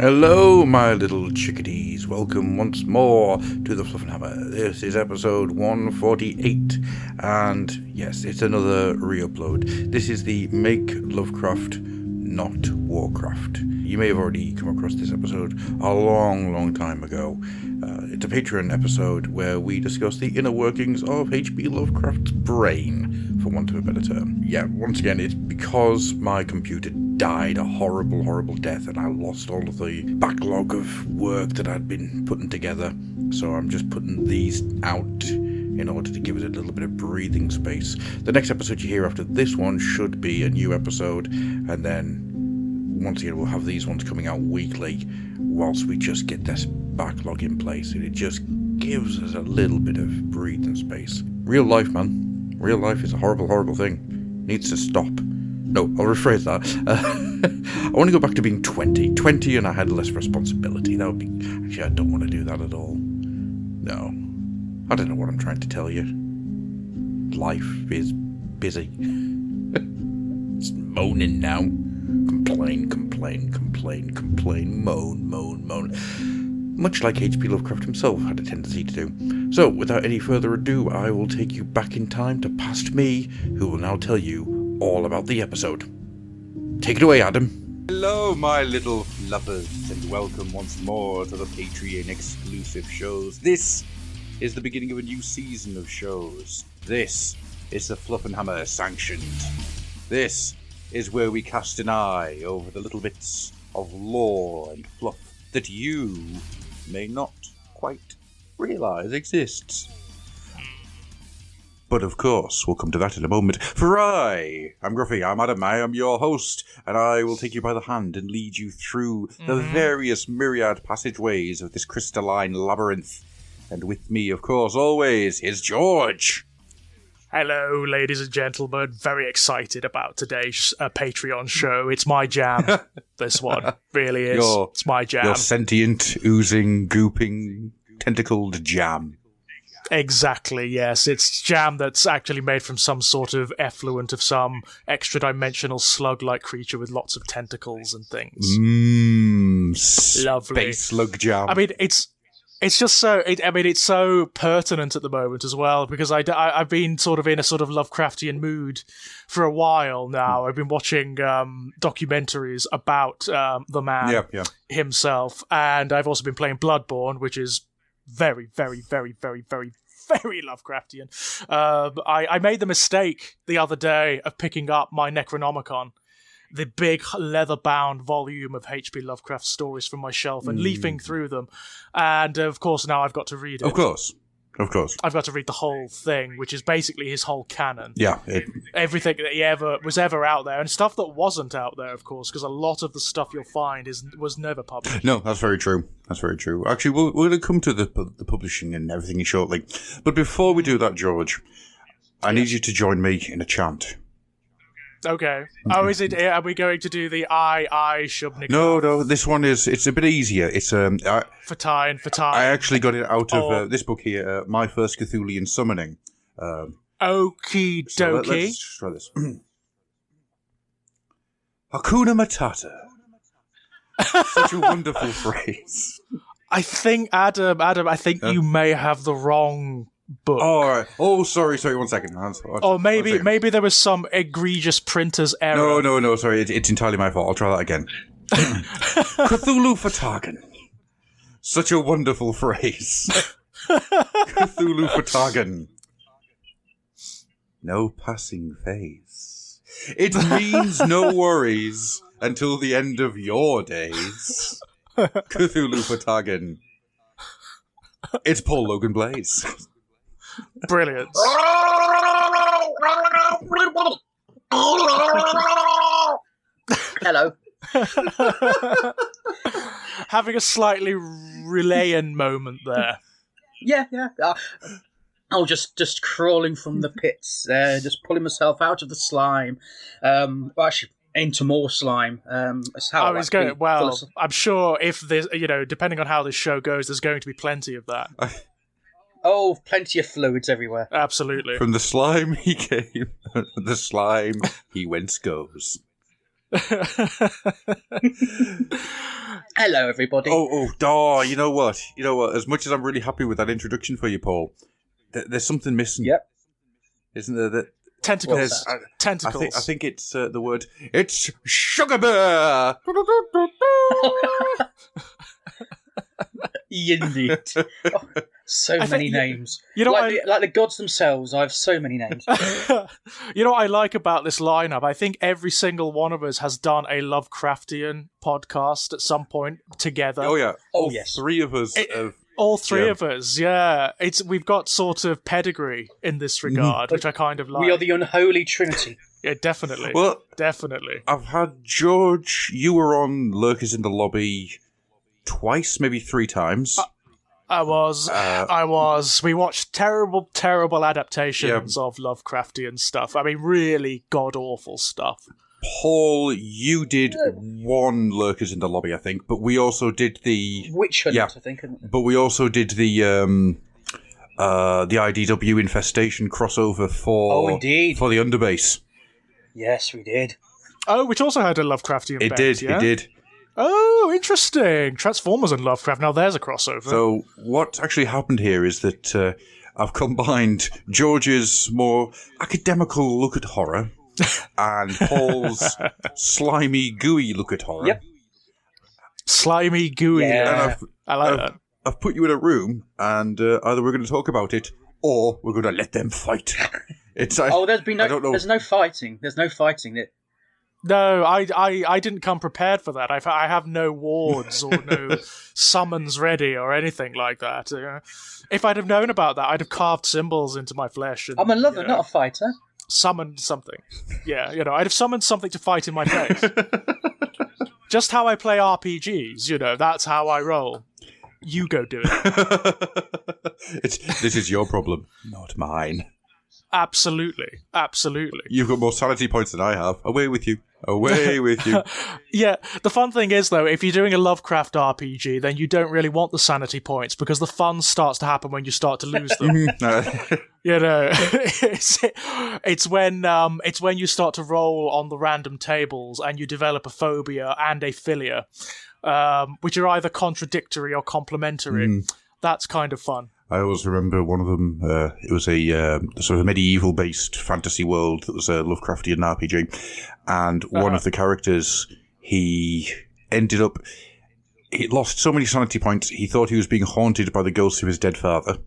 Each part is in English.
Hello, my little chickadees. Welcome once more to the Fluffenhammer. This is episode 148, and yes, it's another re-upload. This is the Make Lovecraft, Not Warcraft. You may have already come across this episode a long time ago. It's a Patreon episode where we discuss the inner workings of H.P. Lovecraft's brain, for want of a better term. Yeah, once again, it's because my computer died a horrible death and I lost all of the backlog of work that I'd been putting together. So I'm just putting these out in order to give it a little bit of breathing space. The next episode you hear after this one should be a new episode, and then once again we'll have these ones coming out weekly whilst we just get this backlog in place, and it just gives us a little bit of breathing space. Real life, man. Real life is a horrible thing. Needs to stop. No, I'll rephrase that. I want to go back to being 20 and I had less responsibility. That would be... Actually, I don't want to do that at all. No. I don't know what I'm trying to tell you. Life is busy. It's moaning now. Complain, moan. Much like H.P. Lovecraft himself had a tendency to do. So, without any further ado, I will take you back in time to past me, who will now tell you all about the episode. Take it away, Adam. Hello, my little lovers, and welcome once more to the Patreon exclusive shows. This is the beginning of a new season of shows. This is the Fluffenhammer sanctioned. This is where we cast an eye over the little bits of lore and fluff that you may not quite realise exists. But of course, we'll come to that in a moment. For I'm Gruffy, I'm Adam, I am your host, and I will take you by the hand and lead you through the various myriad passageways of this crystalline labyrinth. And with me, of course, always, is George. Hello, ladies and gentlemen. Very excited about today's Patreon show. It's my jam, this one. Really is. It's my jam. Your sentient, oozing, gooping, tentacled jam. Exactly, yes. It's jam that's actually made from some sort of effluent of some extra-dimensional slug-like creature with lots of tentacles and things. Lovely. Space slug jam. I mean, it's just so... it's so pertinent at the moment as well, because I've been sort of in a sort of Lovecraftian mood for a while now. I've been watching documentaries about the man himself, and I've also been playing Bloodborne, which is very Lovecraftian. I made the mistake the other day of picking up my Necronomicon, the big leather-bound volume of H.P. Lovecraft stories from my shelf, and leafing through them. And, of course, now I've got to read it. Of course. I've got to read the whole thing, which is basically his whole canon. Yeah. Everything that he was ever out there, and stuff that wasn't out there, of course, because a lot of the stuff you'll find was never published. No, that's very true. Actually, we're going to come to the publishing and everything shortly. But before we do that, George, I need you to join me in a chant. Okay. Oh, is it? Are we going to do the I Shubnik? No. This one it's a bit easier. It's for time. I actually got it out of this book here, My First Cthulhian Summoning. Okie dokie. Let's try this. Hakuna Matata. Such a wonderful phrase. I think Adam. I think you may have the wrong book. Oh, all right. Oh, sorry. 1 second. Or maybe there was some egregious printer's error. No. Sorry, it's entirely my fault. I'll try that again. Cthulhu Fatagan. Such a wonderful phrase. Cthulhu Fatagan. No passing phase. It means no worries until the end of your days. Cthulhu Fatagan. It's Paul Logan Blaze. Brilliant. Hello. Having a slightly Relayan moment there. Yeah. I was just crawling from the pits, just pulling myself out of the slime. Actually, into more slime. That's how it's going. Well, I'm sure if there's, depending on how this show goes, there's going to be plenty of that. Oh, plenty of fluids everywhere. Absolutely. From the slime he came, the slime he whence goes. Hello, everybody. You know what? As much as I'm really happy with that introduction for you, Paul, there's something missing. Yep. Isn't there? Tentacles. Tentacles. I think it's the word. It's Sugar Bear. Indeed. Oh, so many names. You know, like the gods themselves, I have so many names. You know what I like about this lineup? I think every single one of us has done a Lovecraftian podcast at some point together. Oh yeah. Oh yes. Three of us have. All three of us, yeah. We've got sort of pedigree in this regard, which I kind of like. We are the unholy trinity. Yeah, definitely. Well, definitely. I've had George. You were on Lurkers in the Lobby twice, maybe 3 times. I was. We watched terrible, terrible adaptations of Lovecraftian stuff. I mean, really god-awful stuff. Paul, you did 1 Lurkers in the Lobby, I think, but we also did the Witch Hunt, I think. But we also did the IDW Infestation crossover for for the Underbase. Yes, we did. Oh, which also had a Lovecraftian It bent, did. yeah? It did. Oh, interesting. Transformers and Lovecraft. Now there's a crossover. So what actually happened here is that I've combined George's more academical look at horror and Paul's slimy, gooey look at horror. Yep. Slimy, gooey. Yeah. I like that. I've put you in a room, and either we're going to talk about it, or we're going to let them fight. There's no fighting. There's no fighting. No, I didn't come prepared for that. I have no wards or no summons ready or anything like that. If I'd have known about that, I'd have carved symbols into my flesh. And, I'm a lover, not a fighter. Summoned something. Yeah, I'd have summoned something to fight in my face. Just how I play RPGs, that's how I roll. You go do it. This is your problem, not mine. Absolutely. You've got more sanity points than I have. Away with you. Yeah, the fun thing is, though, if you're doing a Lovecraft RPG, then you don't really want the sanity points, because the fun starts to happen when you start to lose them. It's when you start to roll on the random tables and you develop a phobia and a philia, which are either contradictory or complementary. That's kind of fun. I always remember one of them. It was a sort of medieval-based fantasy world that was a Lovecraftian RPG, and one of the characters, he lost so many sanity points. He thought he was being haunted by the ghost of his dead father.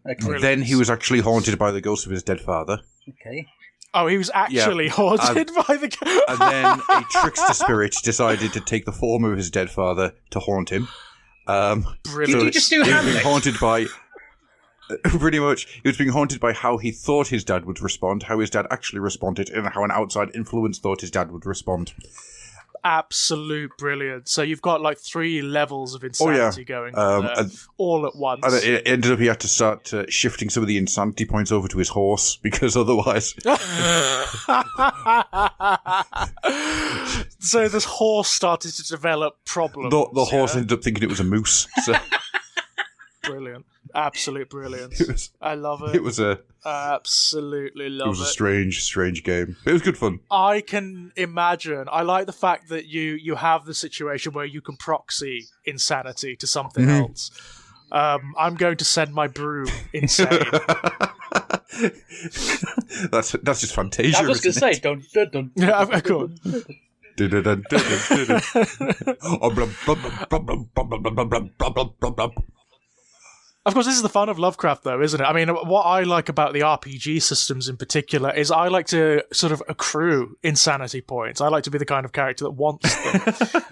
Okay. Then he was actually haunted by the ghost of his dead father. Okay. Oh, he was actually haunted by the ghost. And then a trickster spirit decided to take the form of his dead father to haunt him. Brilliant. Did you just do he was Hamlet? being haunted by pretty much. He was being haunted by how he thought his dad would respond, how his dad actually responded, and how an outside influence thought his dad would respond. Absolute brilliance. So you've got like 3 levels of insanity going on there, all at once. And it ended up he had to start shifting some of the insanity points over to his horse, because otherwise... So this horse started to develop problems. The horse ended up thinking it was a moose. So. Brilliant. Absolute brilliance. I love it. It was absolutely love it. It was a strange game. It was good fun. I can imagine. I like the fact that you have the situation where you can proxy insanity to something else. I'm going to send my broom insane. That's just Fantasia. I was going to say, dun. Yeah, of course. Of course, this is the fun of Lovecraft, though, isn't it? I mean, what I like about the RPG systems in particular is I like to sort of accrue insanity points. I like to be the kind of character that wants them,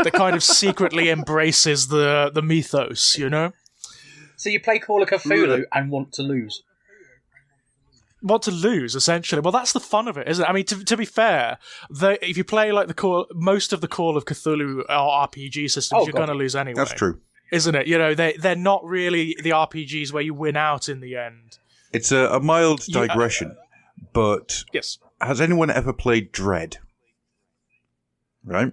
that kind of secretly embraces the mythos, So you play Call of Cthulhu and want to lose. Want to lose, essentially. Well, that's the fun of it, isn't it? I mean, to be fair, if you play like most of the Call of Cthulhu RPG systems, you're going to lose anyway. That's true. Isn't it? They're not really the RPGs where you win out in the end. It's a mild digression, but yes. Has anyone ever played Dread? Right?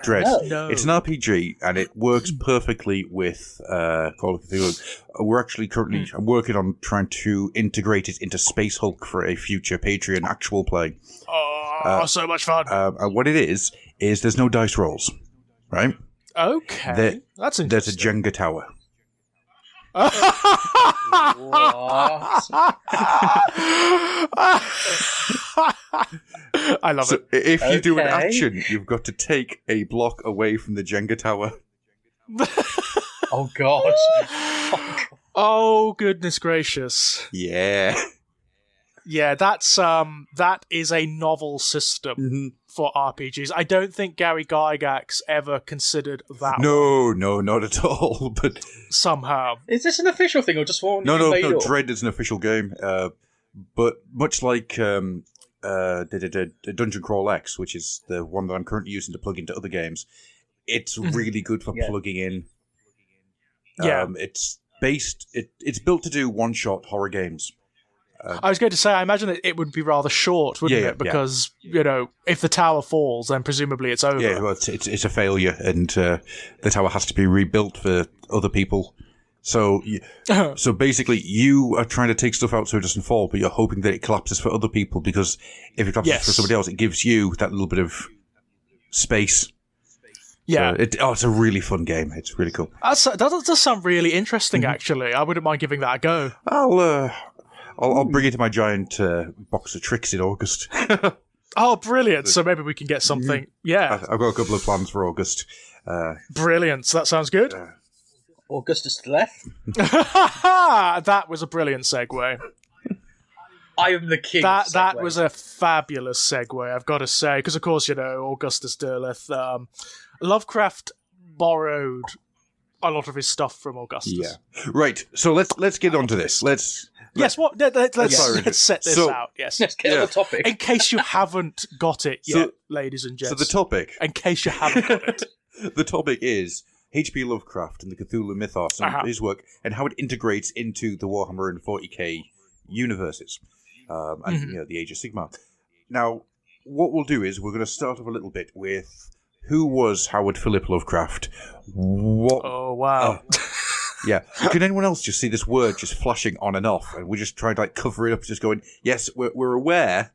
Dread. No. It's an RPG, and it works perfectly with Call of Cthulhu. We're actually currently I'm working on trying to integrate it into Space Hulk for a future Patreon actual play. Oh, so much fun. And what it is is there's no dice rolls, right? Okay, that's interesting. There's a Jenga tower. What? I love So it. if you do an Okay. action, you've got to take a block away from the Jenga tower. Oh God. Oh goodness gracious! Yeah. Yeah, that is a novel system for RPGs. I don't think Gary Gygax ever considered that one No, not at all. But somehow. Is this an official thing or just one? no. you made up? Dread is an official game, but much like Dungeon Crawl X, which is the one that I'm currently using to plug into other games, it's really good for plugging in. Yeah. It's built to do one-shot horror games. I was going to say, I imagine it would be rather short, wouldn't Yeah, it? Because, if the tower falls, then presumably it's over. Yeah, well, it's a failure, and the tower has to be rebuilt for other people. So, so basically, you are trying to take stuff out so it doesn't fall, but you're hoping that it collapses for other people, because if it collapses for somebody else, it gives you that little bit of space. Yeah. So it's a really fun game. It's really cool. That does sound really interesting, actually. I wouldn't mind giving that a go. I'll bring it to my giant box of tricks in August. Oh, brilliant. So maybe we can get something. Yeah. I've got a couple of plans for August. Brilliant. So that sounds good. Augustus left. That was a brilliant segue. I am the king. That of segues. was a fabulous segue, I've got to say. Because, of course, Augustus Derleth. Lovecraft borrowed a lot of his stuff from Augustus. Yeah. Right. So let's get on to this. Let's set this out. Yes. Let's get on the topic. In case you haven't got it yet, ladies and gents. So the topic. In case you haven't got it. The topic is H.P. Lovecraft and the Cthulhu mythos and his work and how it integrates into the Warhammer and 40k universes and the Age of Sigmar. Now, what we'll do is we're going to start off a little bit with who was Howard Philip Lovecraft. Oh, wow. Yeah. Can anyone else just see this word just flashing on and off? And we're just trying to cover it up, just going, yes, we're aware.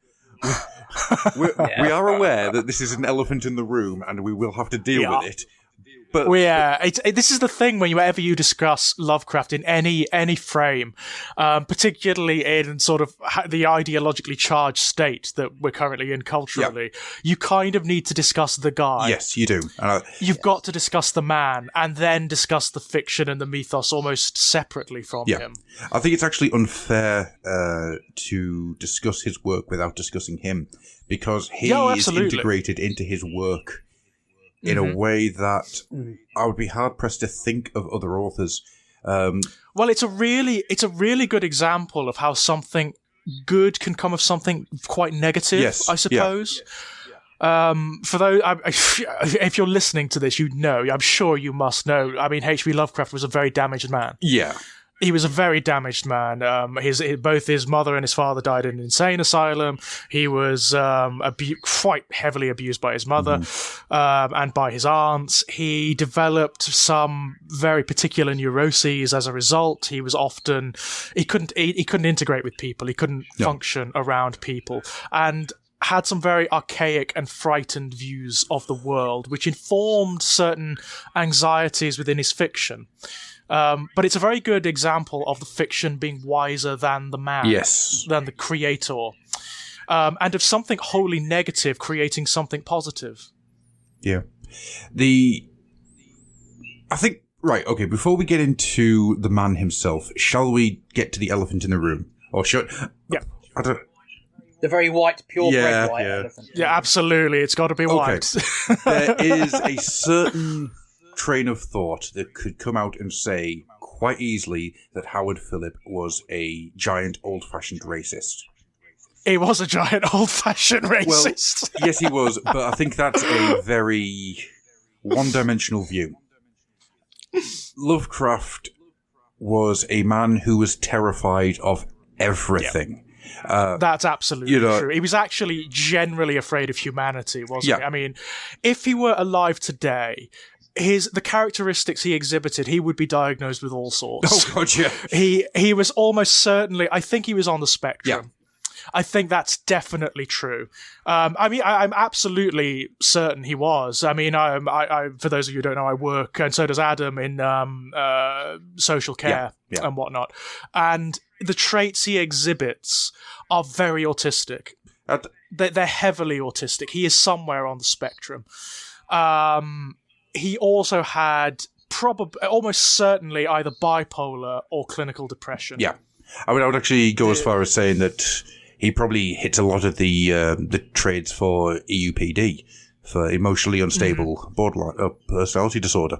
We are aware that this is an elephant in the room and we will have to deal with it. But this is the thing whenever you discuss Lovecraft in any frame, particularly in sort of the ideologically charged state that we're currently in culturally, you kind of need to discuss the guy. Yes, you do. You've got to discuss the man and then discuss the fiction and the mythos almost separately from him. I think it's actually unfair to discuss his work without discussing him, because he is integrated into his work in a way that I would be hard-pressed to think of other authors. Well, it's a really good example of how something good can come of something quite negative, I suppose. For those, if you're listening to this, I'm sure you must know. I mean, H.P. Lovecraft was a very damaged man. Yeah. He was a very damaged man. Both his mother and his father died in an insane asylum. He was quite heavily abused by his mother and by his aunts. He developed some very particular neuroses as a result. He was he couldn't integrate with people. He couldn't function around people, and had some very archaic and frightened views of the world, which informed certain anxieties within his fiction. But it's a very good example of the fiction being wiser than the man, than the creator, and of something wholly negative creating something positive. Yeah. I think, right, okay, before we get into the man himself, shall we get to the elephant in the room? Or should... Yeah. I don't... The very white, purebred white elephant. Yeah, absolutely. It's got to be white. There is a certain train of thought that could come out and say quite easily that Howard Philip was a giant old-fashioned racist. He was a giant old-fashioned racist. Well, yes, he was, but I think that's a very one-dimensional view. Lovecraft was a man who was terrified of everything. That's absolutely true. He was actually generally afraid of humanity, wasn't he? I mean, if he were alive today, the characteristics he exhibited, he would be diagnosed with all sorts. Oh, God, yeah. He was almost certainly, I think he was on the spectrum. I think that's definitely true. I mean, I'm absolutely certain he was. I mean, I for those of you who don't know, I work, and so does Adam, in social care and whatnot. And the traits he exhibits are very autistic. They're heavily autistic. He is somewhere on the spectrum. He also had almost certainly either bipolar or clinical depression. Yeah. I would actually go as far as saying that he probably hits a lot of the traits for EUPD, for emotionally unstable borderline personality disorder.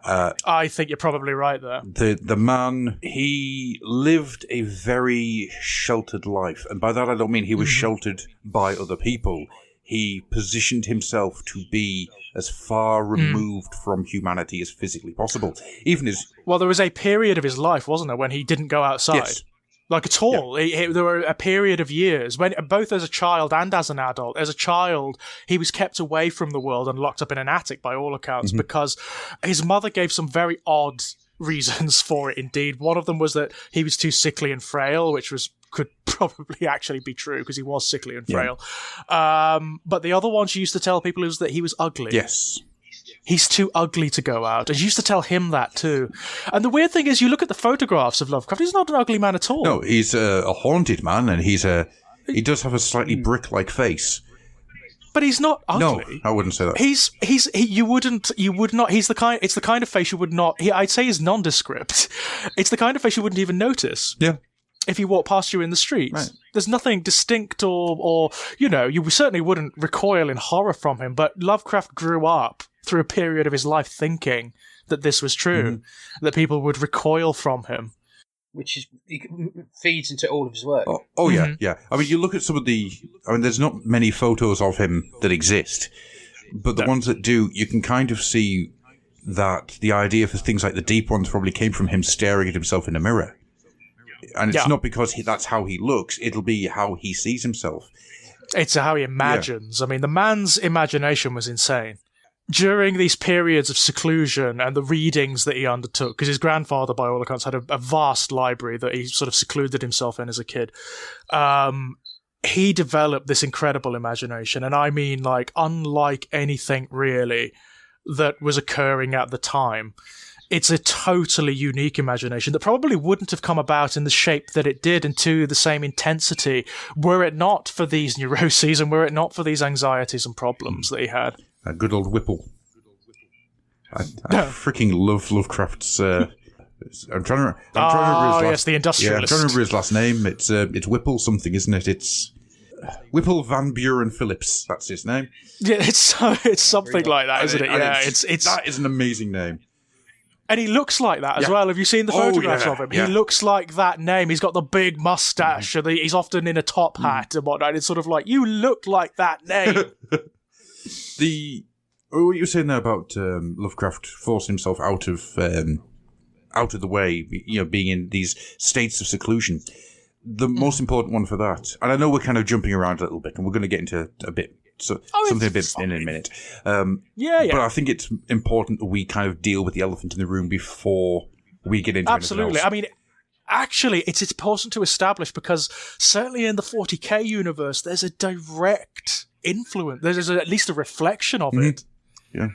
I think you're probably right there. The man, he lived a very sheltered life, and by that I don't mean he was sheltered by other people. He positioned himself to be as far removed from humanity as physically possible. Well, there was a period of his life, wasn't there, when he didn't go outside? Yes. Like at all. Yeah. There were a period of years when, both as a child and as an adult, as a child, he was kept away from the world and locked up in an attic by all accounts because his mother gave some very odd reasons for it indeed. One of them was that he was too sickly and frail, which could probably actually be true because he was sickly and frail. But the other one she used to tell people was that he was ugly. Yes. He's too ugly to go out. And she used to tell him that too. And the weird thing is, you look at the photographs of Lovecraft, he's not an ugly man at all. No, he's a haunted man, and he does have a slightly brick-like face. But he's not ugly. No, I wouldn't say that. It's the kind of face you would not, I'd say he's nondescript. It's the kind of face you wouldn't even notice. Yeah. If he walked past you in the streets. Right. There's nothing distinct or you certainly wouldn't recoil in horror from him, but Lovecraft grew up through a period of his life thinking that this was true, that people would recoil from him. Which feeds into all of his work. Yeah. I mean, you look at some of there's not many photos of him that exist, but the ones that do, you can kind of see that the idea for things like the deep ones probably came from him staring at himself in a mirror. And it's not because that's how he looks, it'll be how he sees himself. It's how he imagines. I mean, the man's imagination was insane. During these periods of seclusion and the readings that he undertook, because his grandfather, by all accounts, had a vast library that he sort of secluded himself in as a kid, he developed this incredible imagination. And I mean, like, unlike anything really that was occurring at the time. It's a totally unique imagination that probably wouldn't have come about in the shape that it did and to the same intensity were it not for these neuroses and were it not for these anxieties and problems that he had. A good old Whipple. I freaking love Lovecraft's. I'm trying to remember his last. Yes, the industrialist. Yeah, I'm trying to remember his last name. It's Whipple something, isn't it? It's Whipple Van Buren Phillips. That's his name. Yeah, it's something like that, isn't it? Yeah, it's that is an amazing name. And he looks like that as well. Have you seen the photographs of him? Yeah. He looks like that name. He's got the big mustache, and he's often in a top hat and whatnot. It's sort of like, you look like that name. What you were saying there about Lovecraft forcing himself out of the way, being in these states of seclusion. The most important one for that, and I know we're kind of jumping around a little bit, and we're going to get into something a bit in a minute. But I think it's important that we kind of deal with the elephant in the room before we get into Absolutely. anything else. I mean, actually, it's important to establish because certainly in the 40K universe, there's a direct influence. There's at least a reflection of it. Yeah.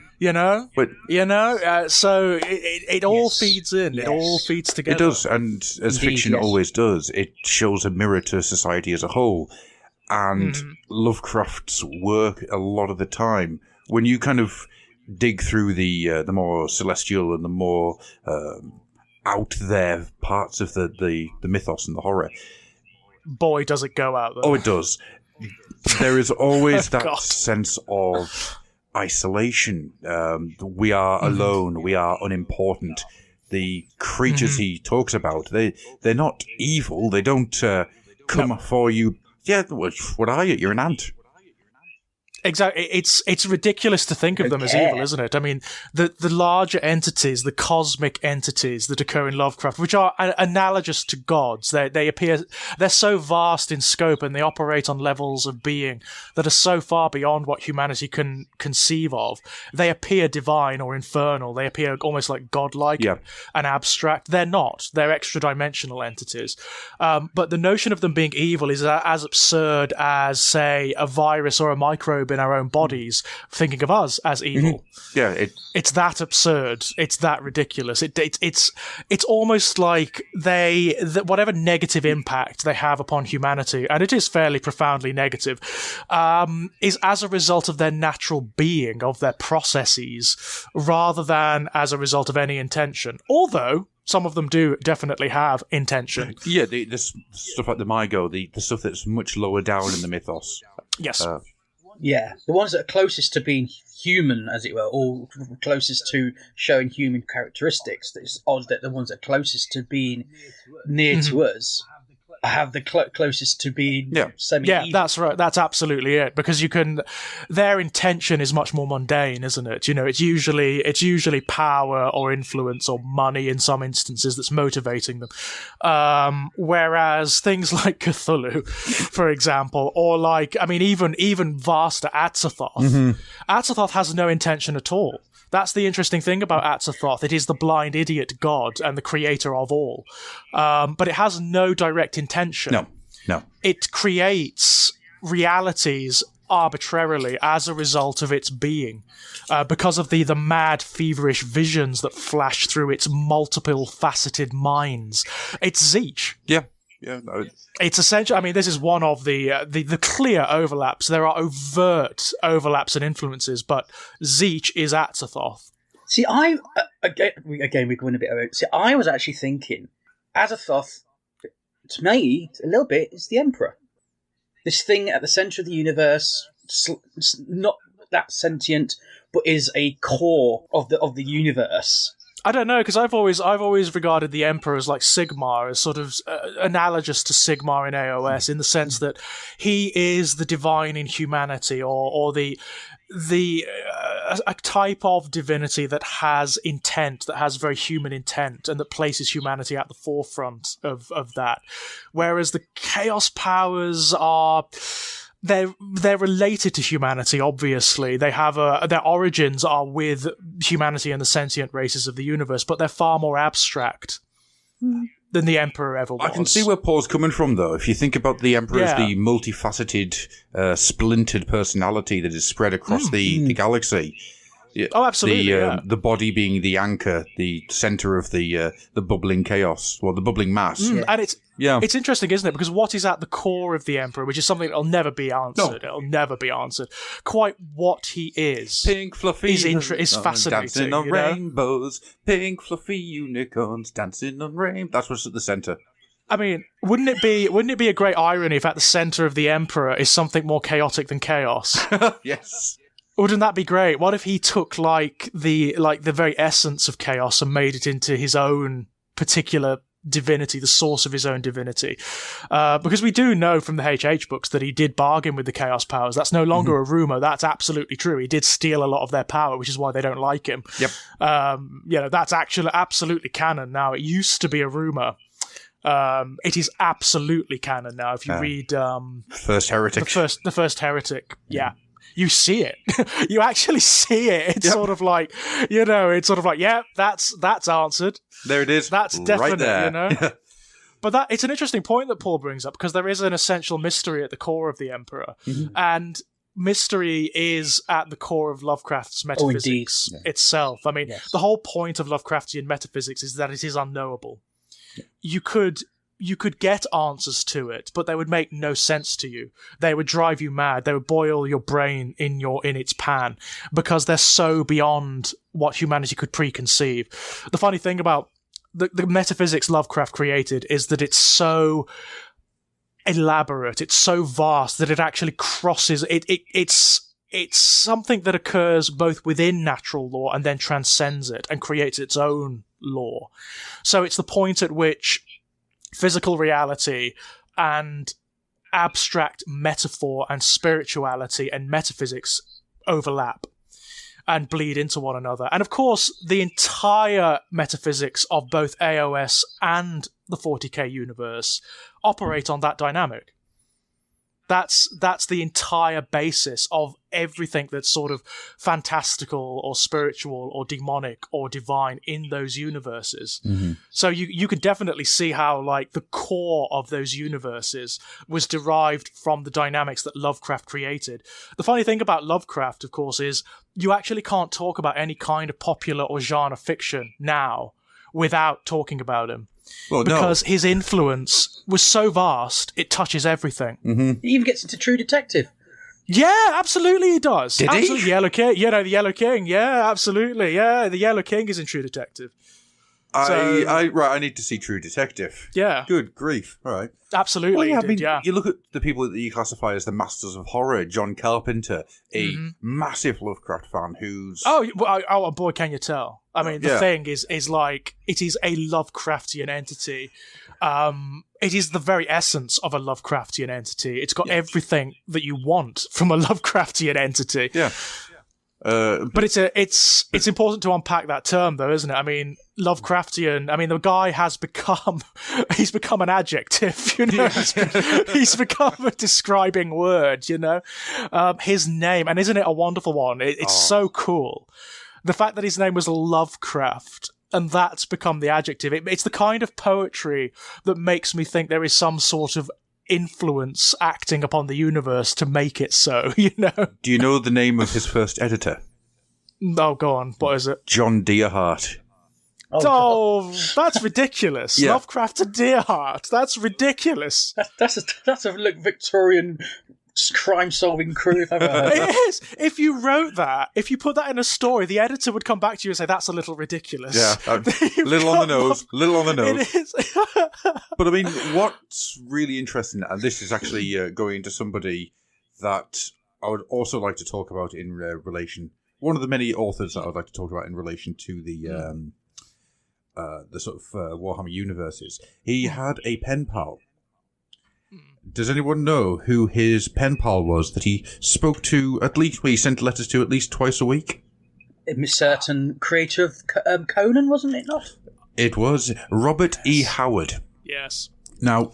So it all feeds in. Yes. It all feeds together. It does, and as fiction always does, it shows a mirror to society as a whole. And Lovecraft's work, a lot of the time, when you kind of dig through the more celestial and the more out there parts of the mythos and the horror, boy, does it go out there. Oh, it does. There is always that sense of isolation. We are alone. We are unimportant. The creatures he talks about, they're not evil. They don't come for you. Yeah, what are you? You're an ant. Exactly. It's ridiculous to think of them as evil, isn't it? I mean, the larger entities, the cosmic entities that occur in Lovecraft, which are analogous to gods, they're so vast in scope and they operate on levels of being that are so far beyond what humanity can conceive of. They appear divine or infernal. They appear almost like godlike and abstract. They're not. They're extra-dimensional entities. But the notion of them being evil is as absurd as, say, a virus or a microbe in our own bodies thinking of us as evil. Yeah, it's that absurd. It's that ridiculous. It's almost like whatever negative impact they have upon humanity, and it is fairly profoundly negative, is as a result of their natural being, of their processes, rather than as a result of any intention. Although some of them do definitely have intention. Yeah, the stuff like the Mygo, the stuff that's much lower down in the mythos. Yes. Yeah, the ones that are closest to being human, as it were, or closest to showing human characteristics. It's odd that the ones that are closest to being near to us have the closest to being semi-evil. Yeah, that's right. That's absolutely it. Because their intention is much more mundane, isn't it? You know, it's usually power or influence or money in some instances that's motivating them. Whereas things like Cthulhu, for example, or even vaster Azathoth. Azathoth has no intention at all. That's the interesting thing about Azathoth. It is the blind idiot god and the creator of all. But it has no direct intention. No. It creates realities arbitrarily as a result of its being, because of the mad, feverish visions that flash through its multiple faceted minds. It's Zeech. Yeah. It's essential. I mean, this is one of the clear overlaps. There are overt overlaps and influences, but Zeech is Azathoth. See, again we're going a bit over. See, I was actually thinking Azathoth, to me, a little bit is the Emperor. This thing at the centre of the universe, not that sentient, but is a core of the universe. I don't know, because I've always regarded the Emperor as like Sigmar, as sort of analogous to Sigmar in AOS, in the sense that he is the divine in humanity, or a type of divinity that has intent, that has very human intent, and that places humanity at the forefront of that. Whereas the Chaos powers are... They're related to humanity, obviously. They have their origins are with humanity and the sentient races of the universe, but they're far more abstract than the Emperor ever was. I can see where Paul's coming from, though. If you think about the Emperor as the multifaceted, splintered personality that is spread across the galaxy. Oh, absolutely. The body being the anchor, the center of the bubbling chaos, or the bubbling mass. And it's interesting, isn't it? Because what is at the core of the Emperor, which is something that'll never be answered. It'll never be answered. Quite what he is. Pink fluffy is fascinating. Dancing on rainbows. Pink fluffy unicorns dancing on rainbows. That's what's at the center. I mean, wouldn't it be a great irony if at the center of the Emperor is something more chaotic than chaos? Yes. Wouldn't that be great? What if he took the very essence of chaos and made it into his own particular divinity, the source of his own divinity? Because we do know from the HH books that he did bargain with the Chaos powers. That's no longer a rumor. That's absolutely true. He did steal a lot of their power, which is why they don't like him. Yep. That's actually absolutely canon now. It used to be a rumor. It is absolutely canon now. If you read First Heretic, the first Heretic, you see it. You actually see it. It's sort of like, that's answered. There it is. That's definite, right there. But it's an interesting point that Paul brings up, because there is an essential mystery at the core of the Emperor. And mystery is at the core of Lovecraft's metaphysics itself. I mean, the whole point of Lovecraftian metaphysics is that it is unknowable. You could get answers to it, but they would make no sense to you. They would drive you mad. They would boil your brain in its pan, because they're so beyond what humanity could preconceive. The funny thing about the metaphysics Lovecraft created is that it's so elaborate, it's so vast that it actually crosses it's something that occurs both within natural law and then transcends it and creates its own law. So it's the point at which physical reality and abstract metaphor and spirituality and metaphysics overlap and bleed into one another. And of course, the entire metaphysics of both AOS and the 40k universe operate on that dynamic. That's the entire basis of everything that's sort of fantastical or spiritual or demonic or divine in those universes. Mm-hmm. So you can definitely see how like the core of those universes was derived from the dynamics that Lovecraft created. The funny thing about Lovecraft, of course, is you actually can't talk about any kind of popular or genre fiction now without talking about him. Well, because his influence was so vast, it touches everything. Mm-hmm. He even gets into True Detective. Yeah, absolutely he does. Did absolutely. he? Yellow King. You know, the Yellow King. Yeah, absolutely. Yeah, the Yellow King is in True Detective. I need to see True Detective. Yeah. Good grief. All right. Absolutely. Well, yeah, he did, yeah. You look at the people that you classify as the masters of horror. John Carpenter, a massive Lovecraft fan who's... Oh, boy, can you tell? I mean, the thing is like, it is a Lovecraftian entity. It is the very essence of a Lovecraftian entity. It's got everything that you want from a Lovecraftian entity. Yeah. But it's important to unpack that term, though, isn't it? I mean, Lovecraftian. I mean, the guy has become an adjective. You know, he's become a describing word. You know, his name, and isn't it a wonderful one? It's so cool. The fact that his name was Lovecraft, and that's become the adjective. It's the kind of poetry that makes me think there is some sort of influence acting upon the universe to make it so, you know. Do you know the name of his first editor? Oh, go on. What is it? John Dearheart. Oh, that's ridiculous. Yeah. Lovecraft and Dearheart. That's ridiculous. That's a Victorian crime-solving crew if I've ever heard. It is. If you wrote that, if you put that in a story, the editor would come back to you and say, that's a little ridiculous. Yeah, little on the nose. It is. But I mean, what's really interesting, and this is actually going to somebody that I would also like to talk about in relation, one of the many authors that I would like to talk about in relation to the sort of Warhammer universes. He had a pen pal. Does anyone know who his pen pal was that he spoke to at least, he sent letters to at least twice a week? A certain creator of Conan, wasn't it not? It was Robert E. Howard. Yes. Now,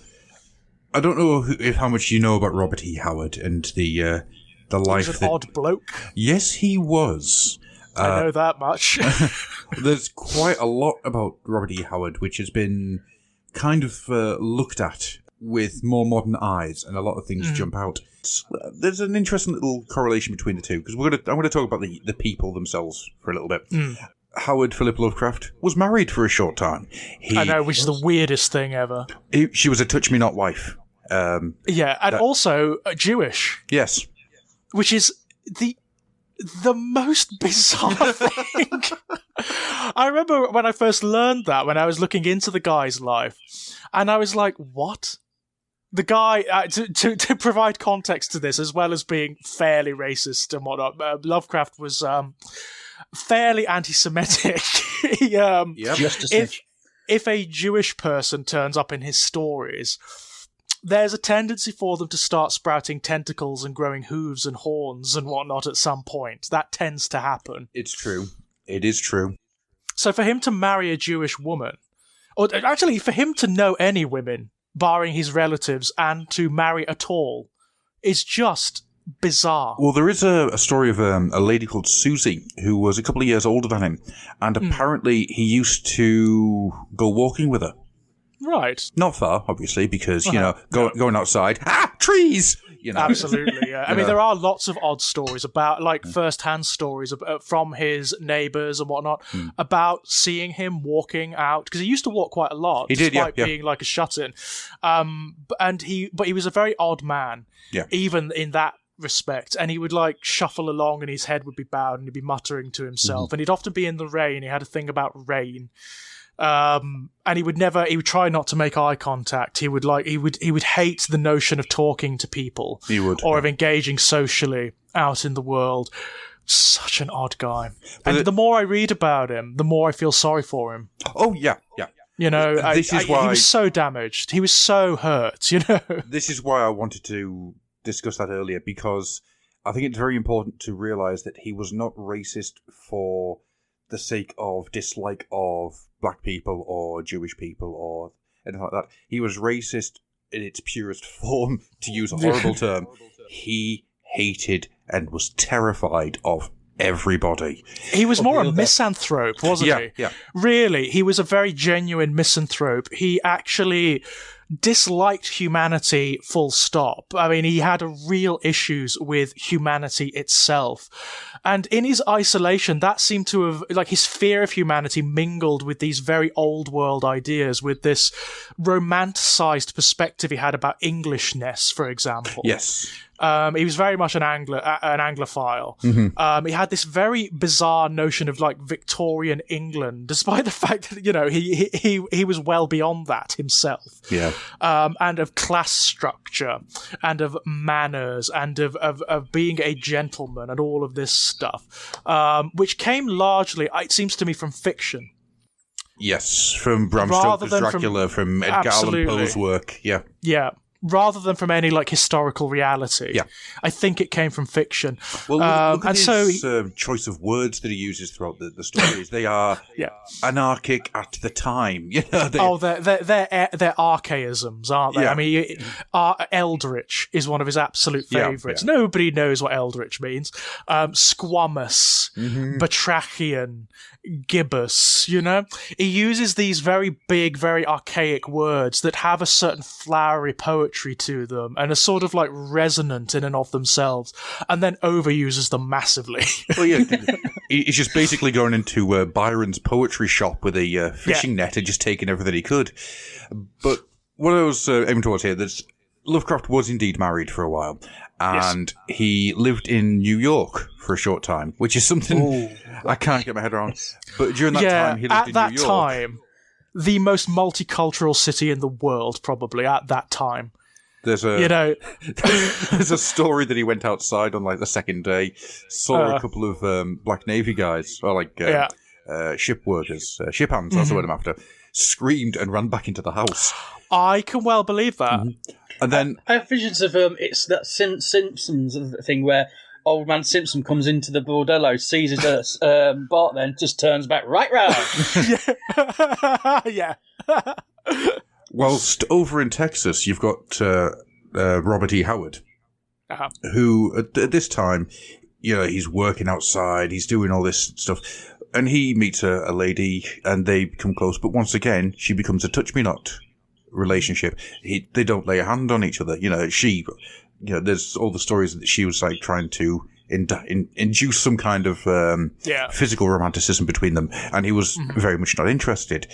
I don't know how much you know about Robert E. Howard and the life. He was an odd bloke. Yes, he was. I know that much. There's quite a lot about Robert E. Howard which has been kind of looked at with more modern eyes, and a lot of things jump out. There's an interesting little correlation between the two, because I'm going to talk about the people themselves for a little bit. Howard Philip Lovecraft was married for a short time. I know, which is the weirdest thing ever. She was a touch-me-not wife. Also Jewish. Yes. Which is the most bizarre thing. I remember when I first learned that, when I was looking into the guy's life, and I was like, what? The guy, to provide context to this, as well as being fairly racist and whatnot, Lovecraft was fairly anti-Semitic. If a Jewish person turns up in his stories, there's a tendency for them to start sprouting tentacles and growing hooves and horns and whatnot at some point. That tends to happen. It's true. It is true. So for him to marry a Jewish woman, or actually for him to know any women, barring his relatives, and to marry at all, is just bizarre. Well, there is a story of a lady called Susie who was a couple of years older than him, and apparently he used to go walking with her. Right. Not far, obviously, because, going outside, trees! You know. Absolutely, yeah. I mean, there are lots of odd stories about, like, first-hand stories from his neighbours and whatnot, about seeing him walking out, because he used to walk quite a lot, despite being like a shut-in. But he was a very odd man, even in that respect, and he would like shuffle along and his head would be bowed and he'd be muttering to himself, and he'd often be in the rain. He had a thing about rain. And he would try not to make eye contact. He would hate the notion of talking to people. He would. Or of engaging socially out in the world. Such an odd guy. And the more I read about him, the more I feel sorry for him. Oh, yeah. You know, This is why he was so damaged. He was so hurt, you know. This is why I wanted to discuss that earlier, because I think it's very important to realise that he was not racist for the sake of dislike of black people or Jewish people or anything like that. He was racist in its purest form, to use a horrible term. He hated and was terrified of everybody. He was more a misanthrope, wasn't he? Yeah. Really, he was a very genuine misanthrope. He actually disliked humanity, full stop. I mean, he had real issues with humanity itself. And in his isolation, that seemed to have, like, his fear of humanity mingled with these very old world ideas, with this romanticized perspective he had about Englishness, for example. Yes. He was very much an Anglophile. Mm-hmm. He had this very bizarre notion of like Victorian England, despite the fact that, you know, he was well beyond that himself. Yeah. And of class structure and of manners and of being a gentleman and all of this stuff, which came largely, it seems to me, from fiction. Yes, from Bram Rather Stoker's than Dracula, from Edgar Allan Poe's work. Yeah. Yeah. Rather than from any like historical reality. Yeah. I think it came from fiction. Well, look at his choice of words that he uses throughout the stories. They are anarchic at the time. You know, they're archaisms, aren't they? Yeah. I mean, Eldritch is one of his absolute favourites. Yeah. Nobody knows what Eldritch means. Squamous, batrachian, gibbous, you know? He uses these very big, very archaic words that have a certain flowery poetry to them and are sort of like resonant in and of themselves, and then overuses them massively. Well, yeah, he's just basically going into Byron's poetry shop with a fishing net and just taking everything he could. But what I was aiming towards here, that Lovecraft was indeed married for a while, and he lived in New York for a short time, which is something I can't get my head around. But during that time, he lived in New York. At that time, the most multicultural city in the world, probably, at that time. There's there's a story that he went outside on like the second day, saw a couple of Black Navy guys, or like ship workers, ship hands, that's the word I'm after, screamed and ran back into the house. I can well believe that. And then I have visions of it's that Simpsons thing where old man Simpson comes into the bordello, sees his Bart, then just turns back right round. Yeah. Whilst over in Texas, you've got Robert E. Howard, who at this time, you know, he's working outside, he's doing all this stuff, and he meets a lady, and they become close. But once again, she becomes a touch-me-not relationship. They don't lay a hand on each other. You know, there's all the stories that she was like trying to induce some kind of physical romanticism between them, and he was very much not interested.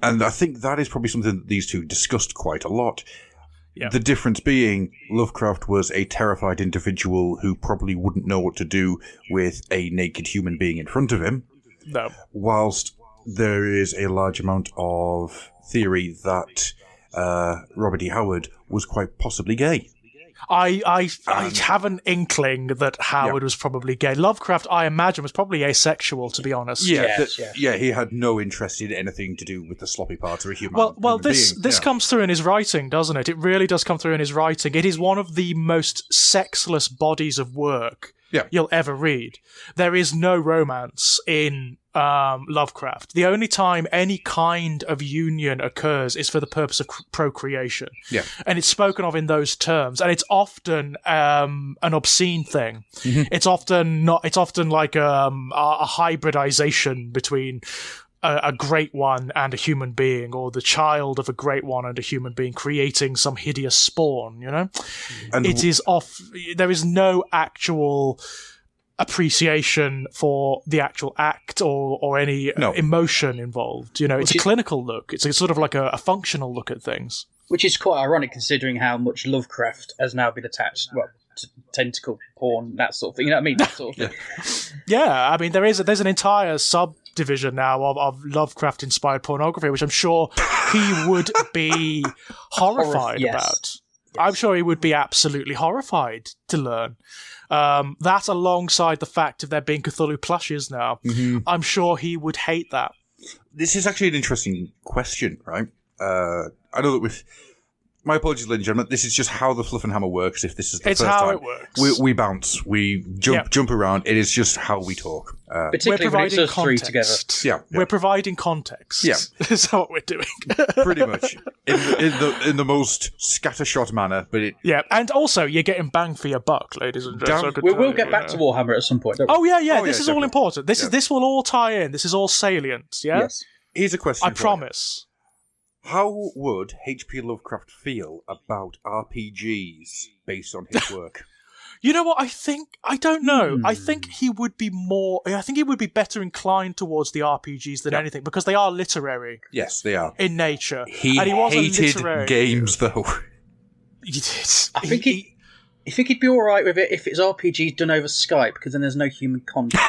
And I think that is probably something that these two discussed quite a lot. Yeah. The difference being, Lovecraft was a terrified individual who probably wouldn't know what to do with a naked human being in front of him. No. Whilst there is a large amount of theory that Robert E. Howard was quite possibly gay. I have an inkling that Howard was probably gay. Lovecraft, I imagine, was probably asexual, to be honest. Yeah, he had no interest in anything to do with the sloppy parts of a human. Well, this comes through in his writing, doesn't it? It really does come through in his writing. It is one of the most sexless bodies of work you'll ever read. There is no romance in Lovecraft. The only time any kind of union occurs is for the purpose of procreation. Yeah. And it's spoken of in those terms, and it's often an obscene thing. It's often not. It's often like a hybridization between a great one and a human being, or the child of a great one and a human being, creating some hideous spawn. You know, and it is off. There is no actual appreciation for the actual act or any emotion involved. You know, it's a clinical look. It's a sort of like a functional look at things. Which is quite ironic considering how much Lovecraft has now been attached, to tentacle porn, that sort of thing. You know what I mean? That sort of thing. Yeah, I mean, there's an entire subdivision now of Lovecraft-inspired pornography, which I'm sure he would be horrified about. I'm sure he would be absolutely horrified to learn. That alongside the fact of there being Cthulhu plushes now, I'm sure he would hate that. This is actually an interesting question, right? I know that with my apologies, ladies and gentlemen. This is just how the Fluffenhammer works. If this is the first time, how it works. We bounce, we jump around. It is just how we talk. Particularly when it's us three together. Yeah. We're providing context. Yeah, Is what we're doing. pretty much in the most scattershot manner. But and also you're getting bang for your buck, ladies and gentlemen. We will get back to Warhammer at some point. Don't we? Oh yeah. This is all important. This will all tie in. This is all salient. Yeah. Yes. Here's a question. I promise. How would H.P. Lovecraft feel about RPGs based on his work? You know what? I don't know. I think he would be better inclined towards the RPGs than anything because they are literary. Yes, they are. In nature. He was hated games, though. He did. I think he'd be alright with it if it's RPGs done over Skype because then there's no human contact.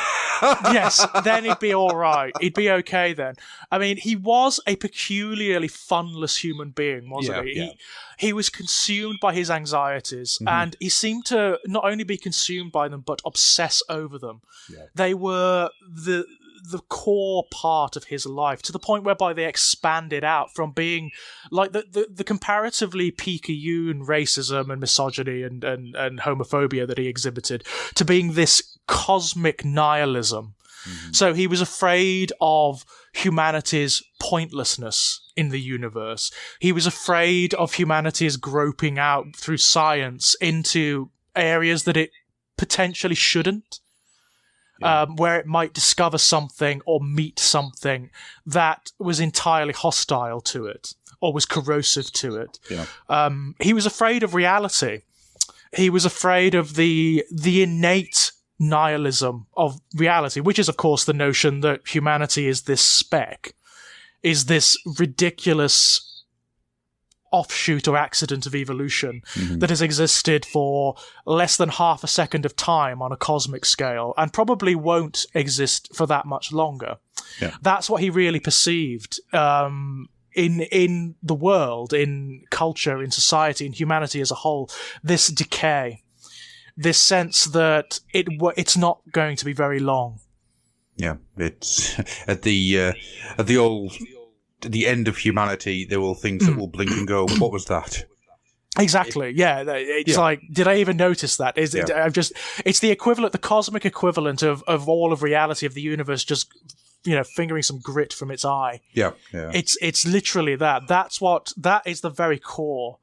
Yes, then he'd be all right. He'd be okay then. I mean, he was a peculiarly funless human being, wasn't he? Yeah. He was consumed by his anxieties, and he seemed to not only be consumed by them, but obsess over them. Yeah. They were the core part of his life, to the point whereby they expanded out from being like the comparatively picayune racism and misogyny and homophobia that he exhibited to being this cosmic nihilism. So he was afraid of humanity's pointlessness in the universe. He was afraid of humanity's groping out through science into areas that it potentially shouldn't. Where it might discover something or meet something that was entirely hostile to it or was corrosive to it. Yeah. He was afraid of reality. He was afraid of the innate nihilism of reality, which is, of course, the notion that humanity is this speck, is this ridiculous offshoot or accident of evolution that has existed for less than half a second of time on a cosmic scale and probably won't exist for that much longer. Yeah. That's what he really perceived in the world, in culture, in society, in humanity as a whole, this decay, this sense that it's not going to be very long. Yeah, it's at the end of humanity, there will things that will blink and go, what was that? Exactly. It's like, did I even notice that? It's the equivalent, the cosmic equivalent of all of reality, of the universe just, fingering some grit from its eye. Yeah. It's literally that. That is the very core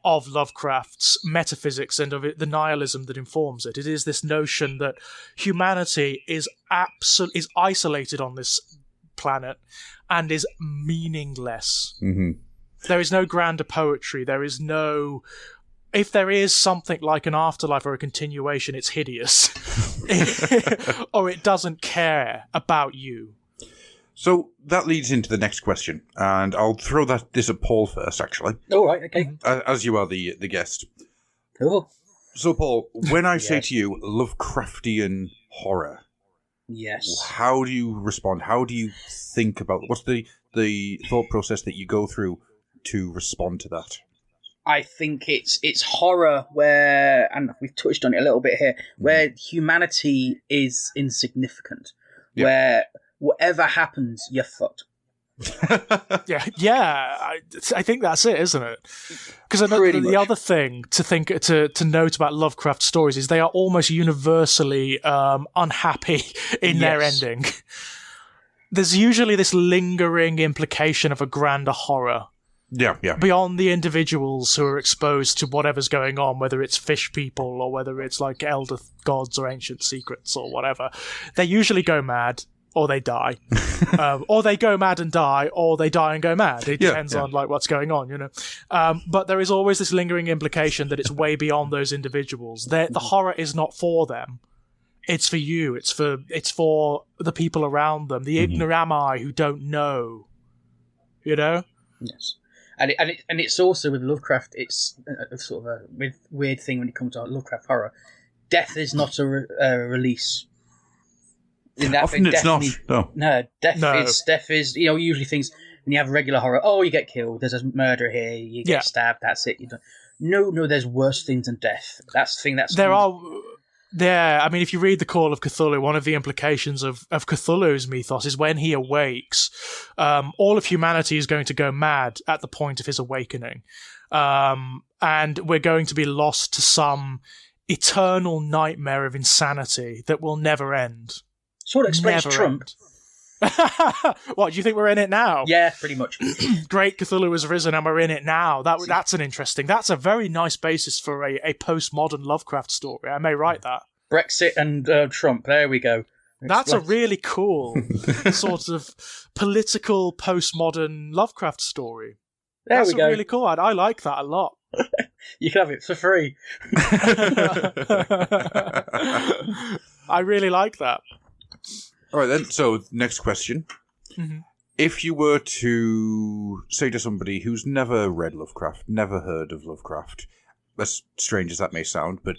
of Lovecraft's metaphysics and of the nihilism that informs it. It is this notion that humanity is isolated on this planet and is meaningless. There is no grander poetry. There is no... If there is something like an afterlife or a continuation, it's hideous. Or it doesn't care about you. So that leads into the next question, and I'll throw this at Paul first, actually. All right, okay. As you are the guest. Cool. So, Paul, when I say to you Lovecraftian horror... Yes. How do you respond? How do you think about... What's the thought process that you go through to respond to that? I think it's horror where, and we've touched on it a little bit here, where humanity is insignificant, where whatever happens, you're fucked. I think that's it, isn't it? Because the other thing to note about Lovecraft stories is they are almost universally unhappy in their ending. There's usually this lingering implication of a grander horror. Yeah. Beyond the individuals who are exposed to whatever's going on, whether it's fish people or whether it's like elder gods or ancient secrets or whatever, they usually go mad. Or they die, or they go mad and die, or they die and go mad. It depends on what's going on, But there is always this lingering implication that it's way beyond those individuals. The horror is not for them; it's for you. It's for the people around them, the ignoramus who don't know. Yes, and it's also with Lovecraft. It's a sort of a weird thing when it comes to Lovecraft horror. Death is not a release. Often it's not. No, death is usually things when you have regular horror. Oh, you get killed. There's a murder here. You get stabbed. That's it. No. There's worse things than death. That's the thing. Yeah, I mean, if you read the Call of Cthulhu, one of the implications of Cthulhu's mythos is when he awakes, all of humanity is going to go mad at the point of his awakening. And we're going to be lost to some eternal nightmare of insanity that will never end. Sort of explains Trump. What, do you think we're in it now? Yeah, pretty much. Great Cthulhu has risen and we're in it now. That's a very nice basis for a postmodern Lovecraft story. I may write that. Brexit and Trump, there we go. That's a really cool sort of political postmodern Lovecraft story. That's really cool. I like that a lot. You can have it for free. I really like that. All right, then. So, next question. Mm-hmm. If you were to say to somebody who's never read Lovecraft, never heard of Lovecraft, as strange as that may sound, but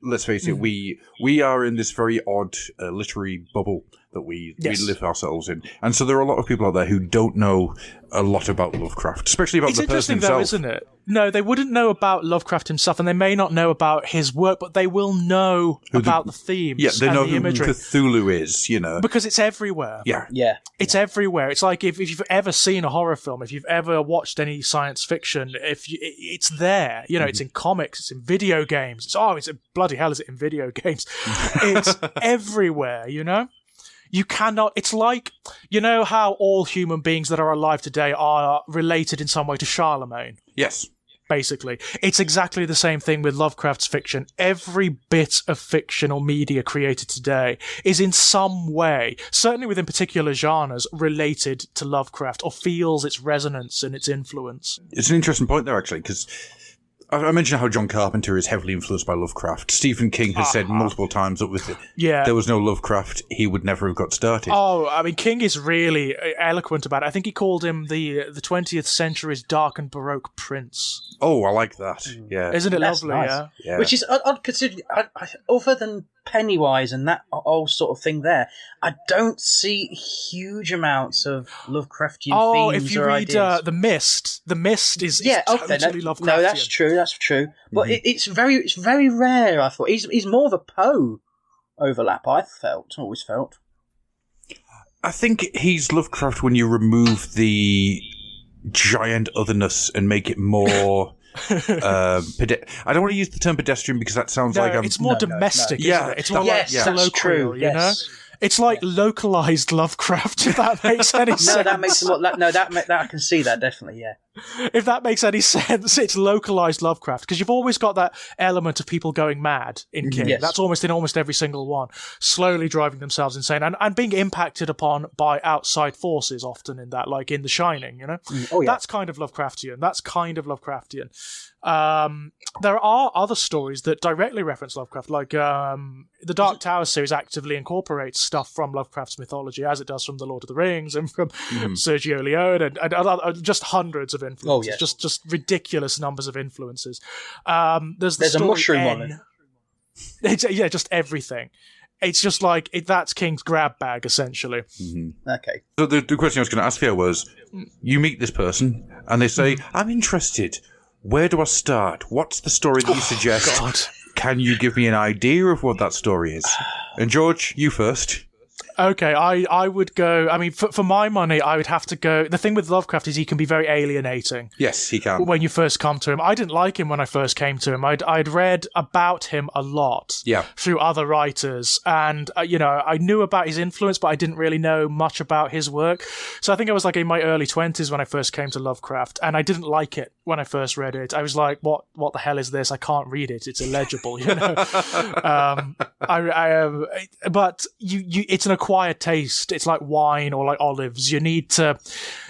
let's face it, we are in this very odd literary bubble that we live ourselves in. And so there are a lot of people out there who don't know a lot about Lovecraft, especially about the person himself. It's interesting though, isn't it? No, they wouldn't know about Lovecraft himself, and they may not know about his work, but they will know about the themes they know and the imagery. Who Cthulhu is, you know. Because it's everywhere. Yeah. It's everywhere. It's like if you've ever seen a horror film, if you've ever watched any science fiction, it's there. You know, it's in comics, it's in video games. It's bloody hell, is it in video games? It's everywhere, you know? You cannot, it's like, you know how all human beings that are alive today are related in some way to Charlemagne? Yes. Basically. It's exactly the same thing with Lovecraft's fiction. Every bit of fictional media created today is in some way, certainly within particular genres, related to Lovecraft or feels its resonance and its influence. It's an interesting point there, actually, because I mentioned how John Carpenter is heavily influenced by Lovecraft. Stephen King has said multiple times that if there was no Lovecraft, he would never have got started. Oh, I mean, King is really eloquent about it. I think he called him the 20th century's dark and baroque prince. Oh, I like that. Yeah. Isn't it lovely? Nice. Yeah. Which is, I'd consider, other than Pennywise and that whole sort of thing there, I don't see huge amounts of Lovecraftian themes or ideas. Oh, if you read The Mist is totally Lovecraftian. No, that's true. But it's very rare, I thought. He's more of a Poe overlap, always felt. I think he's Lovecraft when you remove the giant otherness and make it more... I don't want to use the term pedestrian because that sounds like it's more domestic, isn't it? It's more that's true. You know? It's like localized Lovecraft, if that makes any sense. No, that makes a lot. That I can see that definitely. Yeah. If that makes any sense, it's localized Lovecraft because you've always got that element of people going mad in King. Yes. That's almost in almost every single one, slowly driving themselves insane and being impacted upon by outside forces. Often in that, like in The Shining, you know. Oh yeah. That's kind of Lovecraftian. There are other stories that directly reference Lovecraft, like the Dark Tower series actively incorporates stuff from Lovecraft's mythology, as it does from The Lord of the Rings and from Sergio Leone and just hundreds of influences. Oh, yeah. Just ridiculous numbers of influences. There's a mushroom on it. Just everything. It's just like that's King's grab bag, essentially. Mm-hmm. Okay. So the question I was going to ask here was, you meet this person and they say, I'm interested. Where do I start? What's the story that you suggest? God. Can you give me an idea of what that story is? And George, you first. Okay, I would go... I mean, for my money, I would have to go... The thing with Lovecraft is he can be very alienating. Yes, he can. When you first come to him. I didn't like him when I first came to him. I'd read about him a lot through other writers. And, I knew about his influence, but I didn't really know much about his work. So I think I was like in my early 20s when I first came to Lovecraft. And I didn't like it when I first read it. I was like, what the hell is this? I can't read it. It's illegible, you know? But it's an acquired taste. It's like wine or like olives. You need to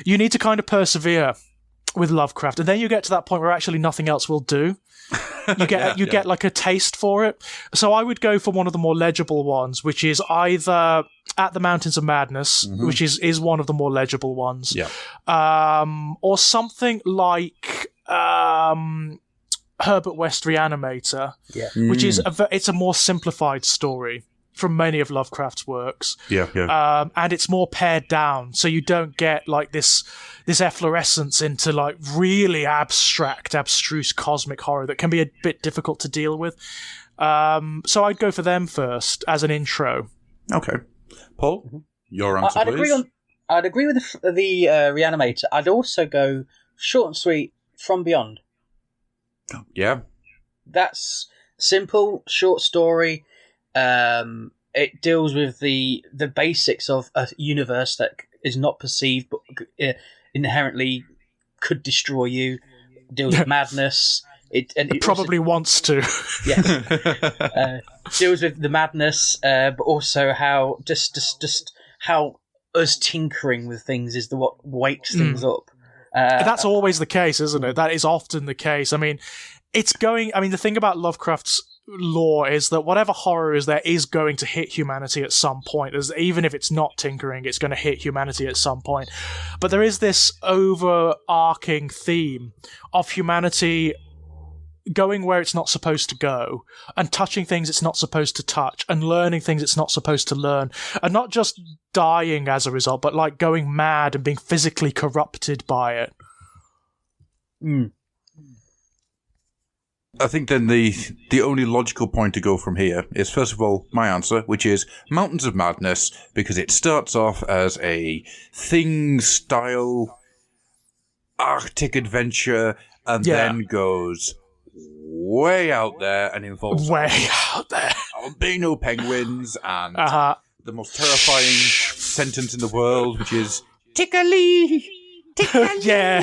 kind of persevere with Lovecraft, and then you get to that point where actually nothing else will do. You get like a taste for it. So I would go for one of the more legible ones, which is either At the Mountains of Madness, which is one of the more legible ones, or something like Herbert West Reanimator, which is it's a more simplified story from many of Lovecraft's works. And it's more pared down, so you don't get like this efflorescence into like really abstract, abstruse cosmic horror that can be a bit difficult to deal with. So I'd go for them first as an intro. Okay. Paul, your answer, please. I'd agree with the Reanimator. I'd also go short and sweet, From Beyond. Yeah. That's simple, short story. It deals with the basics of a universe that is not perceived but inherently could destroy you. It deals with madness. It probably also wants to. Yes. Deals with the madness, but also how just how us tinkering with things is what wakes things up. That's always the case, isn't it? That is often the case. I mean, the thing about Lovecraft's lore is that whatever horror is there is going to hit humanity at some point. Even if it's not tinkering, it's going to hit humanity at some point. But there is this overarching theme of humanity going where it's not supposed to go, and touching things it's not supposed to touch, and learning things it's not supposed to learn, and not just dying as a result, but like going mad and being physically corrupted by it. I think then the only logical point to go from here is, first of all, my answer, which is Mountains of Madness, because it starts off as a Thing-style Arctic adventure, and then goes way out there and involves albino penguins and the most terrifying sentence in the world, which is tickly. Yeah.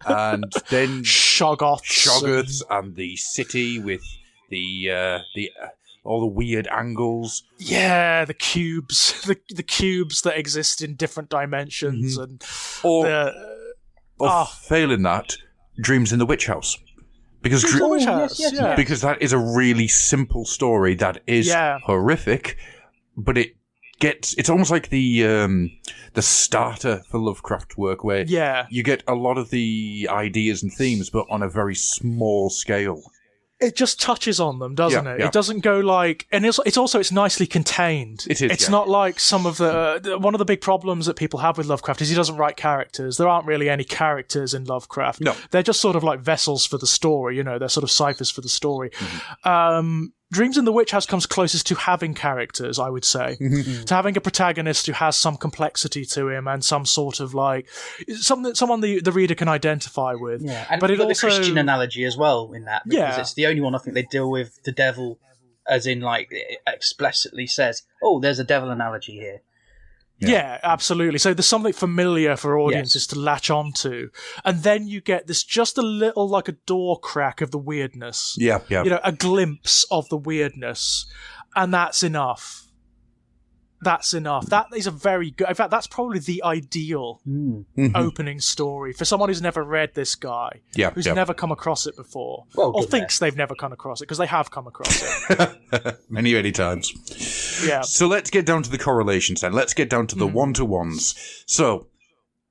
And then Shoggoths and the city with the all the weird angles. Yeah, the cubes, the cubes that exist in different dimensions, and failing that, Dreams in the Witch House. Because because that is a really simple story that is horrific, but it's almost like the starter for Lovecraft work, where you get a lot of the ideas and themes, but on a very small scale. It just touches on them, doesn't it? Yeah. It doesn't go like, and it's nicely contained. It is. It's not like some of one of the big problems that people have with Lovecraft is he doesn't write characters. There aren't really any characters in Lovecraft. No, they're just sort of like vessels for the story. They're sort of ciphers for the story. Dreams in the Witch House comes closest to having characters, I would say. To having a protagonist who has some complexity to him and some sort of like someone the reader can identify with. Yeah, and but it the also Christian analogy as well in that, because it's the only one I think they deal with the devil, as in like it explicitly says, "Oh, there's a devil analogy here." Yeah, absolutely. So there's something familiar for audiences to latch onto. And then you get this just a little like a door crack of the weirdness. Yeah. A glimpse of the weirdness. And that's enough. That's enough. That is a very good... In fact, that's probably the ideal opening story for someone who's never read this guy, who's never come across it before, or thinks they've never come across it, because they have come across it. Many, many times. Yeah. So let's get down to the correlations then. Let's get down to the one-to-ones. So,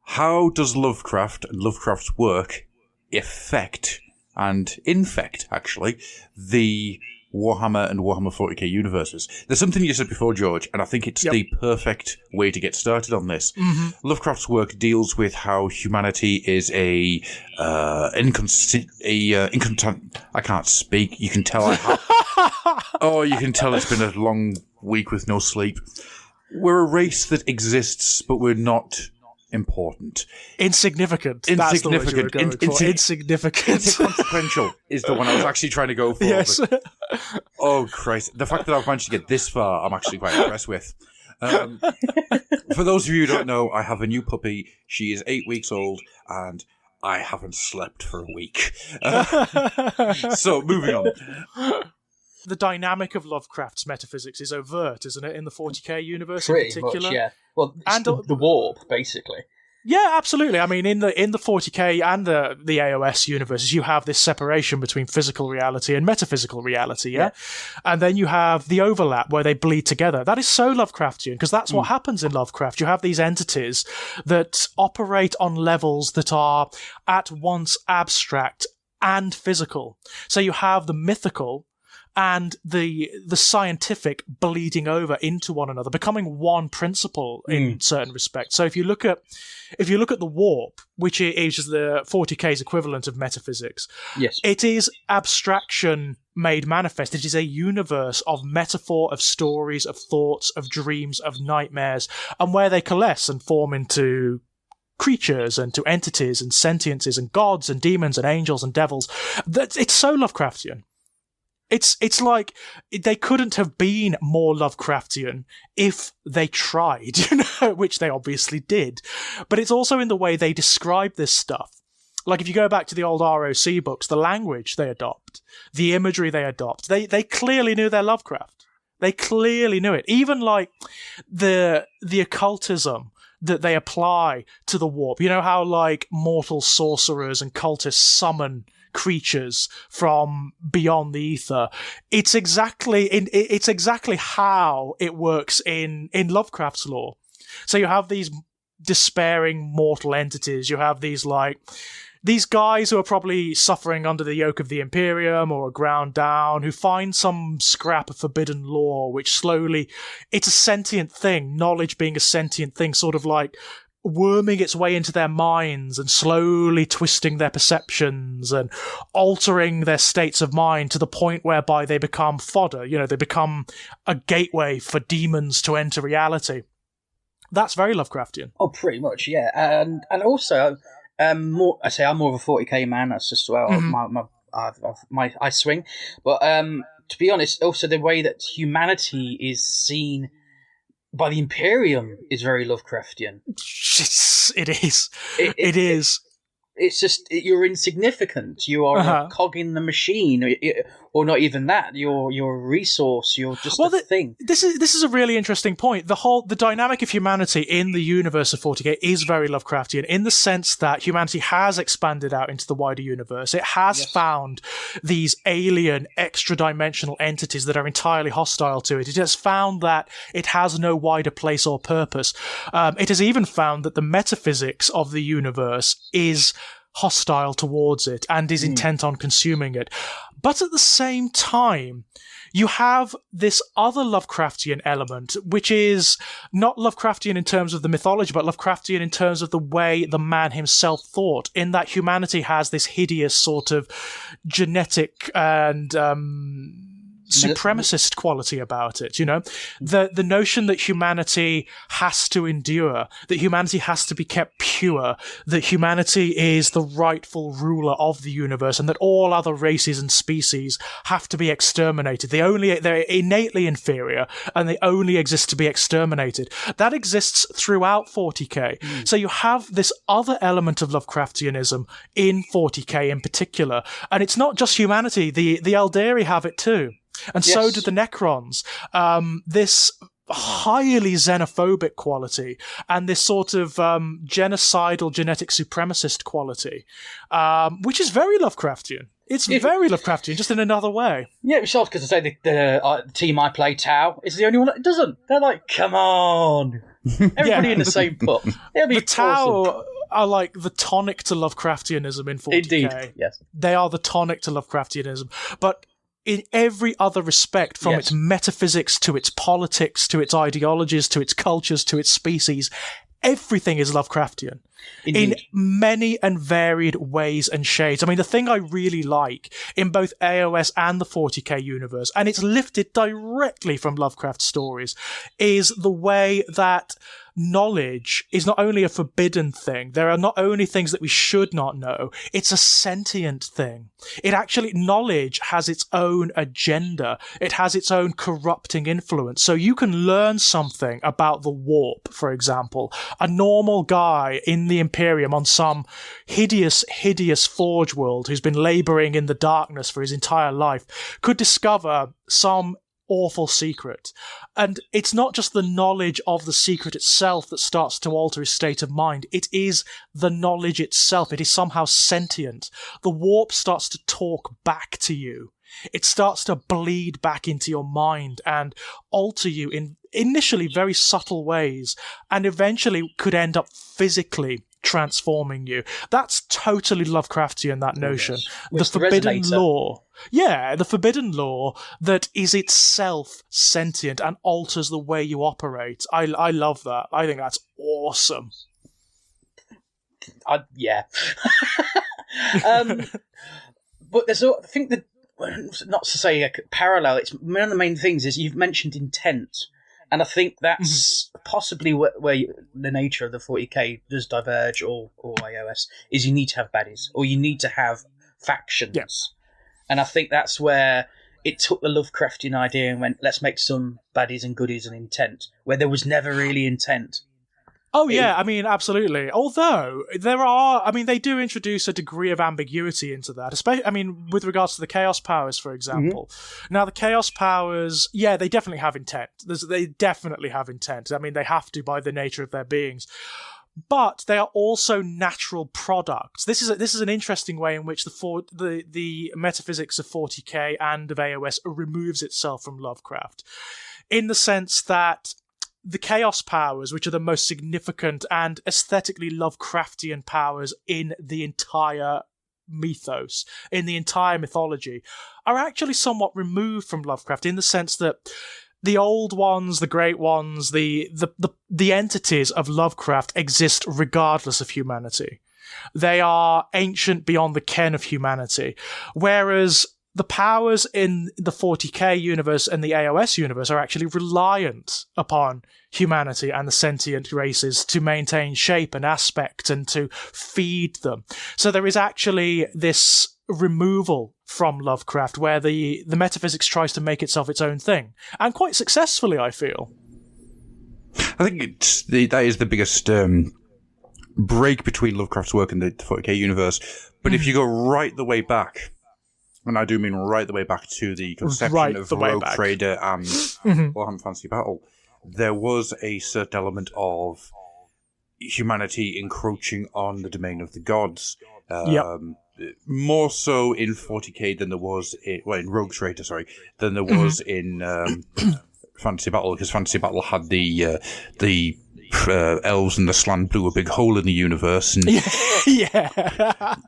how does Lovecraft and Lovecraft's work affect and infect, actually, the Warhammer and Warhammer 40k universes? There's something you said before, George, and I think it's the perfect way to get started on this. Lovecraft's work deals with how humanity is I can't speak. You can tell you can tell it's been a long week with no sleep. We're a race that exists, but we're not important. Insignificant. That's the word you were going for. Insignificant. Inconsequential is the one I was actually trying to go for. Yes. Oh, Christ. The fact that I've managed to get this far, I'm actually quite impressed with. For those of you who don't know, I have a new puppy. She is 8 weeks old, and I haven't slept for a week. So, moving on. The dynamic of Lovecraft's metaphysics is overt, isn't it, in the 40k universe Pretty in particular? much, yeah. Well, it's the warp, basically. Yeah, absolutely. I mean, in the 40k and the AOS universes, you have this separation between physical reality and metaphysical reality, yeah? And then you have the overlap where they bleed together. That is so Lovecraftian, because that's what happens in Lovecraft. You have these entities that operate on levels that are at once abstract and physical. So you have the mythical and the scientific bleeding over into one another, becoming one principle in certain respects. So if you look at the warp, which is the 40K's equivalent of metaphysics, yes, it is abstraction made manifest. It is a universe of metaphor, of stories, of thoughts, of dreams, of nightmares, and where they coalesce and form into creatures and to entities and sentiences and gods and demons and angels and devils. It's so Lovecraftian. It's like they couldn't have been more Lovecraftian if they tried, which they obviously did. But it's also in the way they describe this stuff. Like if you go back to the old ROC books, the language they adopt, the imagery they adopt, they clearly knew their Lovecraft. They clearly knew it. Even like the occultism that they apply to the warp. You know how like mortal sorcerers and cultists summon creatures from beyond the ether. It's exactly how it works in Lovecraft's lore. So you have these despairing mortal entities. You have these guys who are probably suffering under the yoke of the Imperium or are ground down, who find some scrap of forbidden lore, which slowly, it's a sentient thing, knowledge being a sentient thing, sort of like worming its way into their minds and slowly twisting their perceptions and altering their states of mind to the point whereby they become fodder. They become a gateway for demons to enter reality. That's very Lovecraftian. Oh, pretty much, yeah. And also, I'm more of a 40K man. That's just I swing. But to be honest, also the way that humanity is seen by the Imperium is very Lovecraftian. It is. It is. It's just you're insignificant. You are a cog in the machine, or not even that. You're a resource. You're just a thing. This is a really interesting point. The dynamic of humanity in the universe of 40K is very Lovecraftian in the sense that humanity has expanded out into the wider universe. It has found these alien, extra-dimensional entities that are entirely hostile to it. It has found that it has no wider place or purpose. It has even found that the metaphysics of the universe is hostile towards it and is intent on consuming it. But at the same time, you have this other Lovecraftian element, which is not Lovecraftian in terms of the mythology, but Lovecraftian in terms of the way the man himself thought, in that humanity has this hideous sort of genetic and supremacist quality about it, the notion that humanity has to endure, that humanity has to be kept pure, that humanity is the rightful ruler of the universe, and that all other races and species have to be exterminated. They're innately inferior, and they only exist to be exterminated. That exists throughout 40K. So you have this other element of Lovecraftianism in 40K in particular, and it's not just humanity. The Eldari have it too. And so do the Necrons. This highly xenophobic quality and this sort of genocidal genetic supremacist quality, which is very Lovecraftian. It's very Lovecraftian, just in another way. Yeah, it's odd because I say the team I play, Tau, is the only one that doesn't. They're like, come on. Everybody in the same pub. The Tau are like the tonic to Lovecraftianism in 40K. Indeed, yes. They are the tonic to Lovecraftianism. But in every other respect, from its metaphysics to its politics, to its ideologies, to its cultures, to its species, everything is Lovecraftian. Indeed. In many and varied ways and shades. I mean, the thing I really like in both AOS and the 40K universe, and it's lifted directly from Lovecraft stories, is the way that knowledge is not only a forbidden thing. There are not only things that we should not know, it's a sentient thing. Knowledge has its own agenda. It has its own corrupting influence. So you can learn something about the warp, for example. A normal guy in the Imperium on some hideous forge world who's been laboring in the darkness for his entire life could discover some awful secret. And it's not just the knowledge of the secret itself that starts to alter his state of mind. It is the knowledge itself. It is somehow sentient. The warp starts to talk back to you. It starts to bleed back into your mind and alter you in initially very subtle ways, and eventually could end up physically transforming you. That's totally Lovecraftian, that notion. Yes. The It's the forbidden resonator. law. Yeah, the forbidden law that is itself sentient and alters the way you operate. I love that. I think that's awesome. Yeah. But there's, I think that, not to say a parallel, it's one of the main things is you've mentioned intent. And I think that's possibly where the nature of the 40k does diverge, or iOS, is you need to have baddies, or you need to have factions. Yeah. And I think that's where it took the Lovecraftian idea and went, let's make some baddies and goodies and intent, where there was never really intent. Oh, yeah, I mean, absolutely. Although, they do introduce a degree of ambiguity into that, especially, I mean, with regards to the Chaos Powers, for example. Mm-hmm. Now, the Chaos Powers, yeah, they definitely have intent. They definitely have intent. I mean, they have to by the nature of their beings. But they are also natural products. This is an interesting way in which the metaphysics of 40k and of AOS removes itself from Lovecraft, in the sense that the Chaos Powers, which are the most significant and aesthetically Lovecraftian powers in the entire mythos, in the entire mythology, are actually somewhat removed from Lovecraft, in the sense that the old ones, the great ones, the entities of Lovecraft exist regardless of humanity. They are ancient beyond the ken of humanity, whereas the powers in the 40k universe and the AOS universe are actually reliant upon humanity and the sentient races to maintain shape and aspect and to feed them. So there is actually this removal from Lovecraft where the metaphysics tries to make itself its own thing. And quite successfully, I feel. I think that is the biggest break between Lovecraft's work and the 40k universe. But if you go right the way back, and I do mean right the way back to the conception of Rogue Trader and Warhammer Fantasy Battle, there was a certain element of humanity encroaching on the domain of the gods. More so in 40k than there was in Rogue Trader, than there was in Fantasy Battle, because Fantasy Battle had the elves and the Slan blew a big hole in the universe. And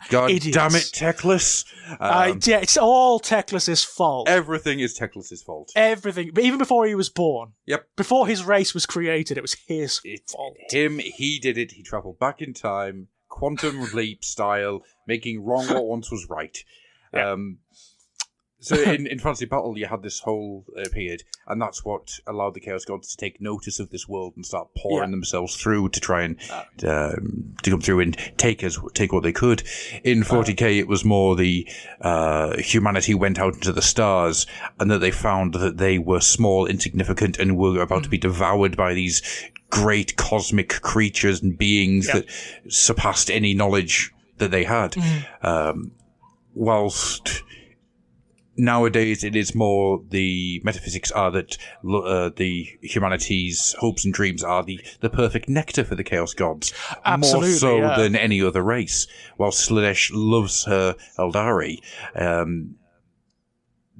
God Idiots. Damn it, Teclis. It's all Teclis' fault. Everything is Teclis' fault. Everything. But even before he was born. Yep. Before his race was created, it was his fault. He did it. He travelled back in time, quantum leap style, making wrong what once was right. Yep. So in Fantasy Battle, you had this hole appeared, and that's what allowed the Chaos Gods to take notice of this world and start pouring themselves through to try and to come through and take what they could. In 40k, it was more the humanity went out into the stars, and that they found that they were small, insignificant, and were about to be devoured by these great cosmic creatures and beings that surpassed any knowledge that they had. Whilst nowadays, it is more the metaphysics are that the humanity's hopes and dreams are the perfect nectar for the Chaos Gods. Absolutely, more so than any other race. While Slanesh loves her Eldari,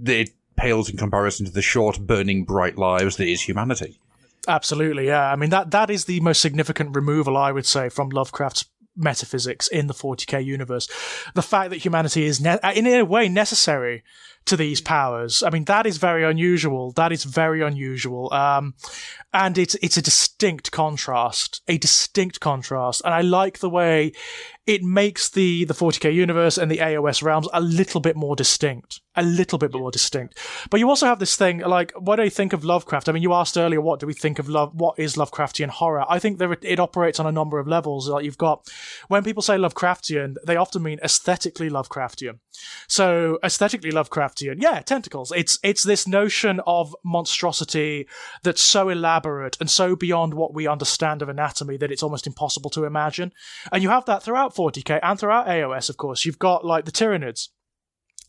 it pales in comparison to the short, burning, bright lives that is humanity. Absolutely, yeah. I mean, that is the most significant removal, I would say, from Lovecraft's metaphysics in the 40k universe. The fact that humanity is, in a way, necessary to these powers. I mean, that is very unusual. And it's a distinct contrast. And I like the way it makes the 40k universe and the AOS realms a little bit more distinct. But you also have this thing, like, what do you think of Lovecraft? I mean, you asked earlier, what do we think of what is Lovecraftian horror? I think it operates on a number of levels. Like, you've got, when people say Lovecraftian, they often mean aesthetically Lovecraftian. So, aesthetically Lovecraftian, yeah, tentacles. It's this notion of monstrosity that's so elaborate and so beyond what we understand of anatomy that it's almost impossible to imagine. And you have that throughout 40k and throughout AOS, of course. You've got, like, the Tyranids.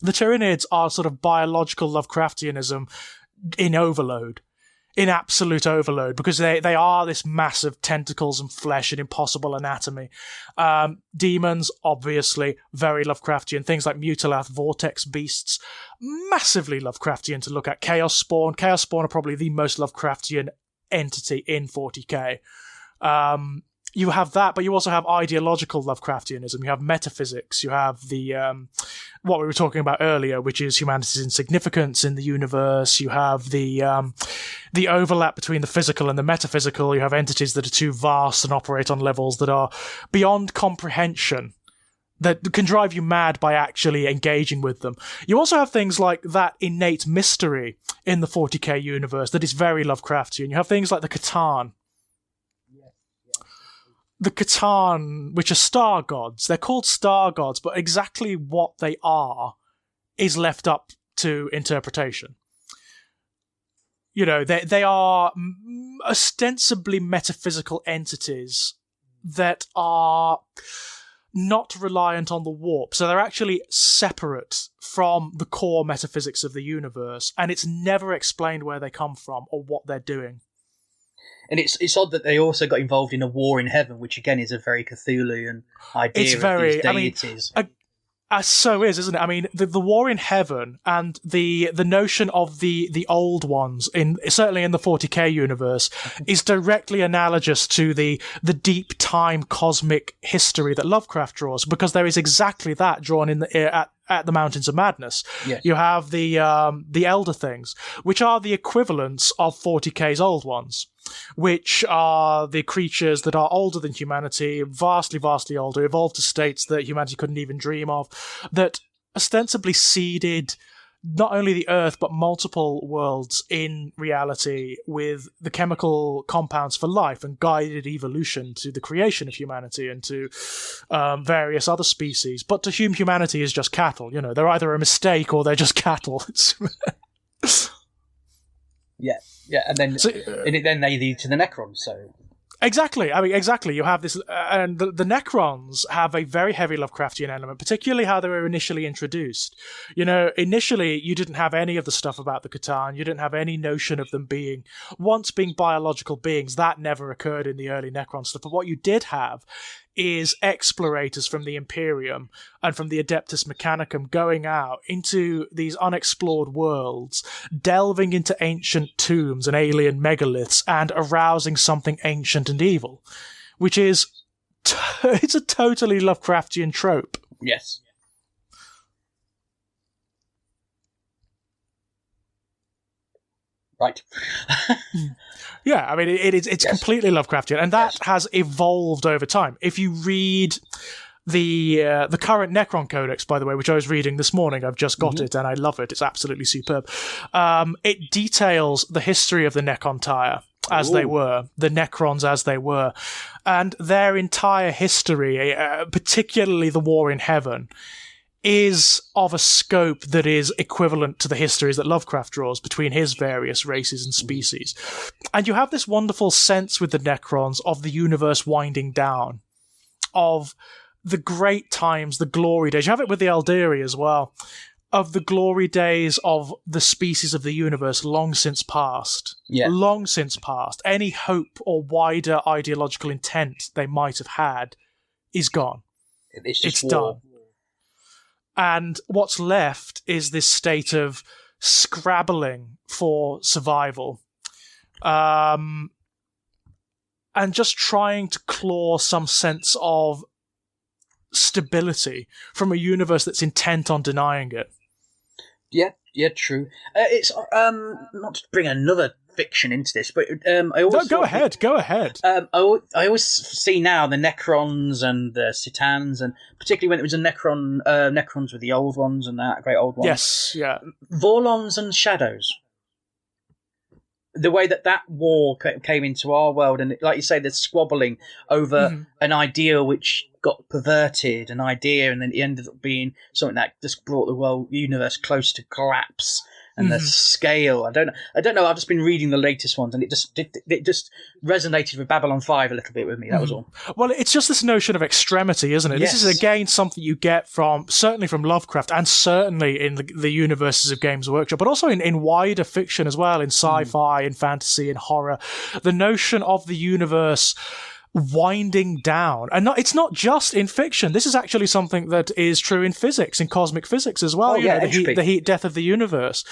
The Tyranids are sort of biological Lovecraftianism in overload. In absolute overload, because they are this mass of tentacles and flesh and impossible anatomy. Demons, obviously, very Lovecraftian. Things like Mutilath, Vortex Beasts, massively Lovecraftian to look at. Chaos Spawn. Chaos Spawn are probably the most Lovecraftian entity in 40k. you have that, but you also have ideological Lovecraftianism. You have metaphysics. You have the what we were talking about earlier, which is humanity's insignificance in the universe. You have the overlap between the physical and the metaphysical. You have entities that are too vast and operate on levels that are beyond comprehension, that can drive you mad by actually engaging with them. You also have things like that innate mystery in the 40k universe that is very Lovecraftian. You have things like the Catan. The Catan, which are star gods. They're called star gods, but exactly what they are is left up to interpretation. You know, they are ostensibly metaphysical entities that are not reliant on the warp. So they're actually separate from the core metaphysics of the universe, and it's never explained where they come from or what they're doing. And it's odd that they also got involved in a war in heaven, which again is a very Cthulhian idea It's very, of these deities. So isn't it? I mean, the war in heaven and the notion of the old ones, certainly in the 40k universe, is directly analogous to the deep time cosmic history that Lovecraft draws, because there is exactly that drawn in at the Mountains of Madness. Yes. You have the Elder Things, which are the equivalents of 40k's old ones, which are the creatures that are older than humanity, vastly, vastly older, evolved to states that humanity couldn't even dream of, that ostensibly seeded not only the Earth, but multiple worlds in reality with the chemical compounds for life and guided evolution to the creation of humanity and to various other species. But to whom humanity is just cattle. You know, they're either a mistake or they're just cattle. Yeah, and then then they lead to the Necrons, so... Exactly. I mean, exactly. You have this, and the Necrons have a very heavy Lovecraftian element, particularly how they were initially introduced. You know, initially you didn't have any of the stuff about the Catan. You didn't have any notion of them being biological beings. That never occurred in the early Necron stuff. But what you did have is explorators from the Imperium and from the Adeptus Mechanicum going out into these unexplored worlds, delving into ancient tombs and alien megaliths and arousing something ancient and evil, which is it's a totally Lovecraftian trope. Yes. Right. Yeah, I mean, it's yes. Completely Lovecraftian, and that has evolved over time. If you read the current Necron Codex, by the way, which I was reading this morning, I've just got it, and I love it. It's absolutely superb. It details the history of the Necrontire as they were, the Necrons as they were, and their entire history, particularly the War in Heaven, is of a scope that is equivalent to the histories that Lovecraft draws between his various races and species. And you have this wonderful sense with the Necrons of the universe winding down, of the great times, the glory days. You have it with the Eldari as well, of the glory days of the species of the universe long since past. Yeah. Long since past. Any hope or wider ideological intent they might have had is gone. It's done. And what's left is this state of scrabbling for survival. And just trying to claw some sense of stability from a universe that's intent on denying it. Yeah, true. It's not to bring another fiction into this, but I always go ahead. I always see now the Necrons and the Citans, and particularly when it was a Necrons with the old ones and that great old ones. Yes, yeah. Vorlons and Shadows. The way that war came into our world, and like you say, there's squabbling over an idea which got perverted, an idea, and then it ended up being something that just brought the universe close to collapse. And the scale, I don't know. I've just been reading the latest ones, and it just resonated with Babylon 5 a little bit with me. That was all. Well, it's just this notion of extremity, isn't it? Yes. This is again something you get certainly from Lovecraft, and certainly in the universes of Games Workshop, but also in wider fiction as well, in sci-fi, in fantasy, in horror. The notion of the universe winding down, and it's not just in fiction. This is actually something that is true in physics, in cosmic physics as well. The heat death of the universe,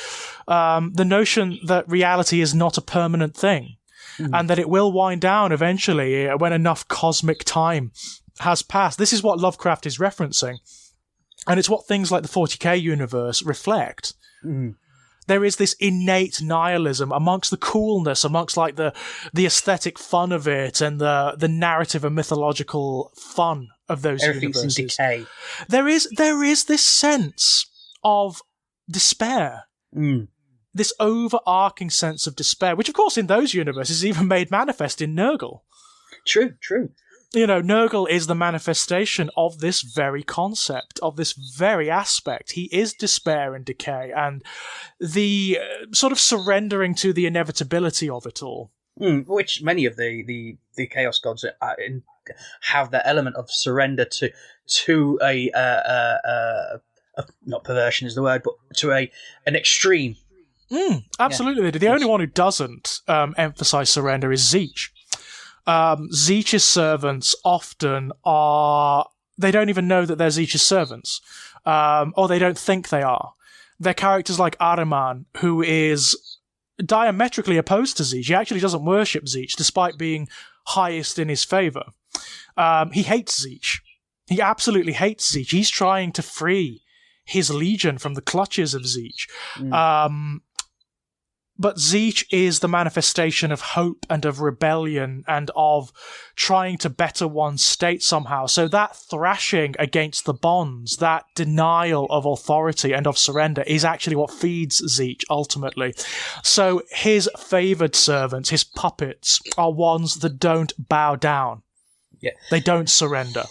the notion that reality is not a permanent thing. and that it will wind down eventually when enough cosmic time has passed. This is what Lovecraft is referencing, and it's what things like the 40K universe reflect. There is this innate nihilism amongst the coolness, amongst like the aesthetic fun of it, and the narrative and mythological fun of those Everything's universes. in decay. There is this sense of despair. This overarching sense of despair, which of course in those universes is even made manifest in Nurgle. True. You know, Nurgle is the manifestation of this very concept, of this very aspect. He is despair and decay, and the sort of surrendering to the inevitability of it all. Which many of the Chaos Gods have that element of surrender to a not perversion is the word, but to an extreme. Absolutely, they do. The only one who doesn't emphasize surrender is Tzeentch. Tzeentch's servants often they don't even know that they're Tzeentch's servants, or they don't think they are. They're characters like Ahriman, who is diametrically opposed to Tzeentch. He actually doesn't worship Tzeentch, despite being highest in his favor. He hates Tzeentch. He absolutely hates Tzeentch. He's trying to free his legion from the clutches of Tzeentch. But Tzeentch is the manifestation of hope and of rebellion and of trying to better one's state somehow. So that thrashing against the bonds, that denial of authority and of surrender is actually what feeds Tzeentch ultimately. So his favoured servants, his puppets, are ones that don't bow down. Yeah. They don't surrender.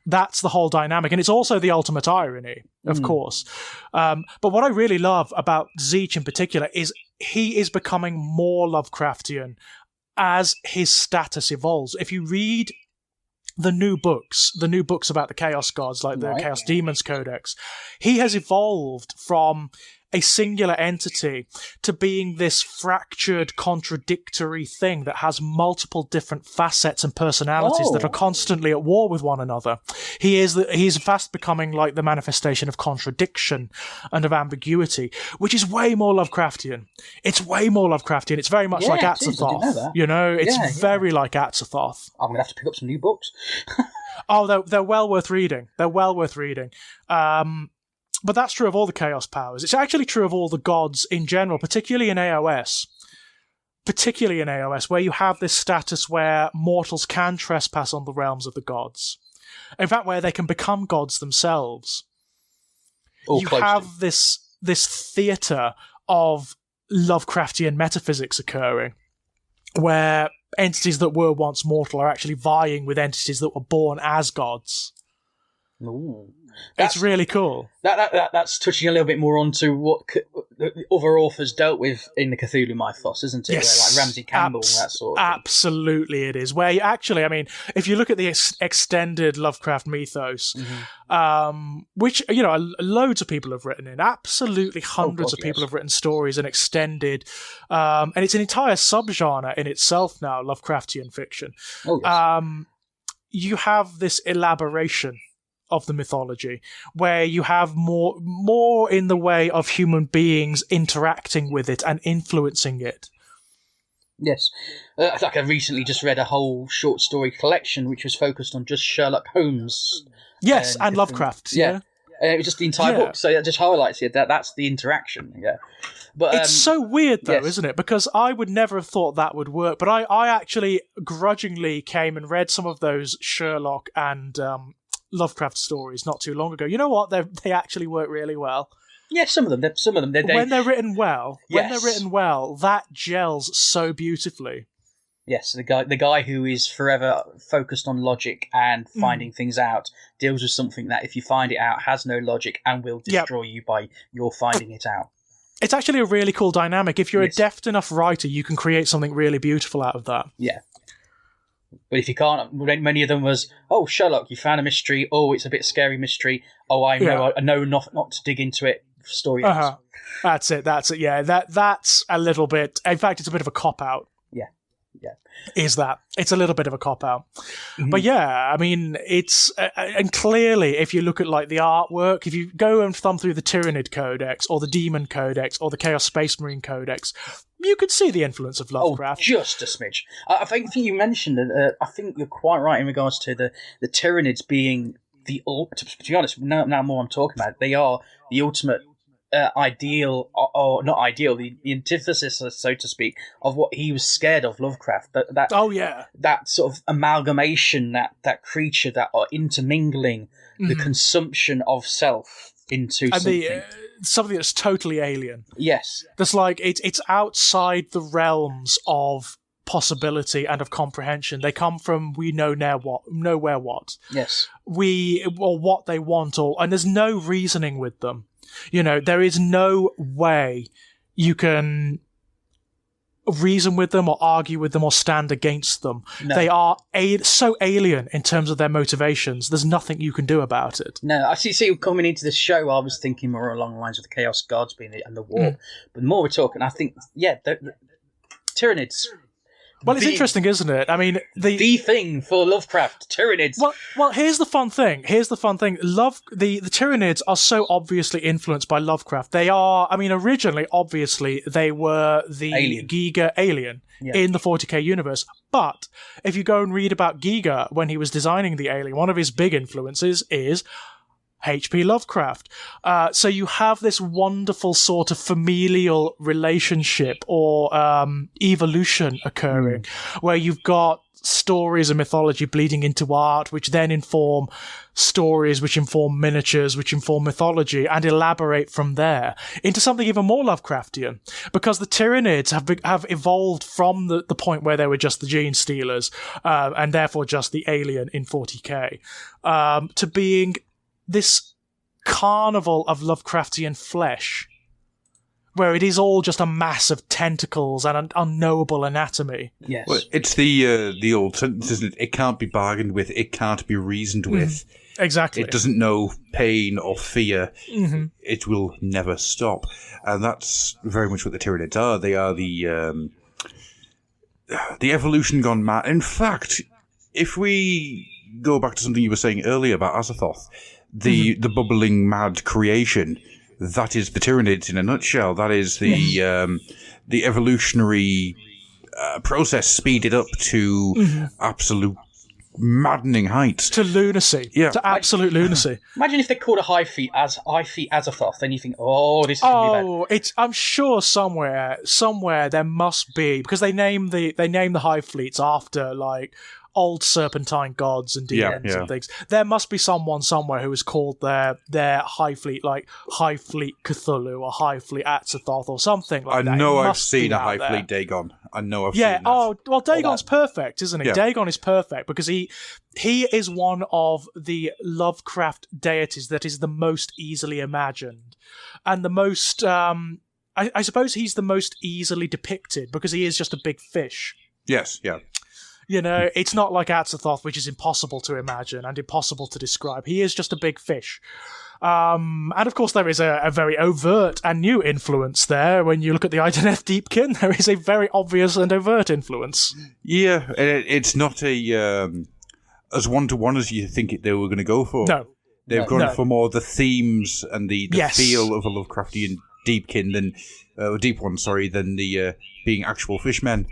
That's the whole dynamic. And it's also the ultimate irony, of course. But what I really love about Tzeentch in particular is he is becoming more Lovecraftian as his status evolves. If you read the new books about the Chaos Gods, like the Chaos Demons Codex, he has evolved from a singular entity to being this fractured, contradictory thing that has multiple different facets and personalities that are constantly at war with one another. He's fast becoming like the manifestation of contradiction and of ambiguity, which is way more Lovecraftian. It's way more Lovecraftian. It's very much like Azathoth. You know, it's very like Azathoth. I'm gonna have to pick up some new books. Oh, they're well worth reading. They're well worth reading. But that's true of all the Chaos powers. It's actually true of all the gods in general, particularly in AOS. Where you have this status where mortals can trespass on the realms of the gods. In fact, where they can become gods themselves. You have this theatre of Lovecraftian metaphysics occurring, where entities that were once mortal are actually vying with entities that were born as gods. Ooh. It's really cool. That's touching a little bit more onto what other authors dealt with in the Cthulhu mythos, isn't it? Yes, like Ramsey Campbell and that sort of thing. Absolutely it is. Where you actually, I mean, if you look at the extended Lovecraft mythos, which, you know, loads of people have written in, absolutely hundreds of people have written stories and extended, and it's an entire subgenre in itself now, Lovecraftian fiction. You have this elaboration of the mythology, where you have more in the way of human beings interacting with it and influencing it. Yes. Like I recently just read a whole short story collection which was focused on just Sherlock Holmes. Yes, and Lovecraft. Yeah. It was just the entire book, so it just highlights it. That's the interaction. Yeah. But it's so weird, though, isn't it? Because I would never have thought that would work, but I actually grudgingly came and read some of those Sherlock and Lovecraft stories not too long ago. You know what? They actually work really well. Yeah, some of them. When they're written well, that gels so beautifully. Yes, the guy who is forever focused on logic and finding things out deals with something that, if you find it out, has no logic and will destroy you by your finding it out. It's actually a really cool dynamic. If you're a deft enough writer, you can create something really beautiful out of that. Yeah. But if you can't, many of them was, oh, Sherlock, you found a mystery. Oh, it's a bit scary mystery. Oh, I know not to dig into it. Story. That's it. Yeah, that's a little bit. In fact, it's a bit of a cop out. Yeah. Is that it's a little bit of a cop out? But yeah, I mean, it's and clearly, if you look at like the artwork, if you go and thumb through the Tyrannid Codex or the Demon Codex or the Chaos Space Marine Codex, you could see the influence of Lovecraft. Oh, just a smidge. I think you mentioned that. I think you're quite right in regards to the Tyranids being to be honest, now more I'm talking about it, they are the ultimate ideal, or not ideal, the antithesis, so to speak, of what he was scared of, Lovecraft. That sort of amalgamation, that creature, that are intermingling, the consumption of self into something. Something that's totally alien. Yes. That's like, it's outside the realms of possibility and of comprehension. They come from we know nowhere what. Yes. Or what they want, and there's no reasoning with them. There is no way you can reason with them or argue with them or stand against them. No. They are so alien in terms of their motivations. There's nothing you can do about it. No, I see coming into this show, I was thinking more along the lines of the Chaos Guards being and the war. But the more we're talking, I think, the Tyranids. Well, it's interesting, isn't it? I mean, the thing for Lovecraft, Tyranids. Well, here's the fun thing. The Tyranids are so obviously influenced by Lovecraft. They are, originally, obviously, they were the Giga alien in the 40k universe. But if you go and read about Giga when he was designing the alien, one of his big influences is H.P. Lovecraft. So you have this wonderful sort of familial relationship or evolution occurring, where you've got stories and mythology bleeding into art, which then inform stories, which inform miniatures, which inform mythology, and elaborate from there into something even more Lovecraftian. Because the Tyranids have evolved from the point where they were just the gene stealers, and therefore just the alien in 40k, to being this carnival of Lovecraftian flesh, where it is all just a mass of tentacles and an unknowable anatomy. Yes. Well, it's the old sentence, isn't it? It can't be bargained with, it can't be reasoned with. Exactly. It doesn't know pain or fear. It will never stop. And that's very much what the Tyranids are. They are the evolution gone mad. In fact, if we go back to something you were saying earlier about Azathoth, the bubbling mad creation, that is the Tyranids in a nutshell. That is the evolutionary process speeded up to absolute maddening heights. To lunacy. Yeah. To absolute lunacy. Imagine if they called a high feet Azathoth, then you think, this is going to be bad. I'm sure somewhere there must be, because they name the hive fleets after, like, old serpentine gods and demons and things. There must be someone somewhere who has called their high fleet, like High Fleet Cthulhu or High Fleet Azathoth or something like that. I know I've seen a High Fleet Dagon. I know I've seen that. Oh, well, Dagon's perfect, isn't he? Yeah. Dagon is perfect because he is one of the Lovecraft deities that is the most easily imagined and the most, I suppose he's the most easily depicted because he is just a big fish. Yes, yeah. It's not like Azathoth, which is impossible to imagine and impossible to describe. He is just a big fish. And of course, there is a very overt and new influence there. When you look at the Ideneth Deepkin, there is a very obvious and overt influence. Yeah, it's not as one-to-one as you think they were going to go for. No. They've gone for more the themes and the feel of a Lovecraftian Deepkin than the being actual fishmen.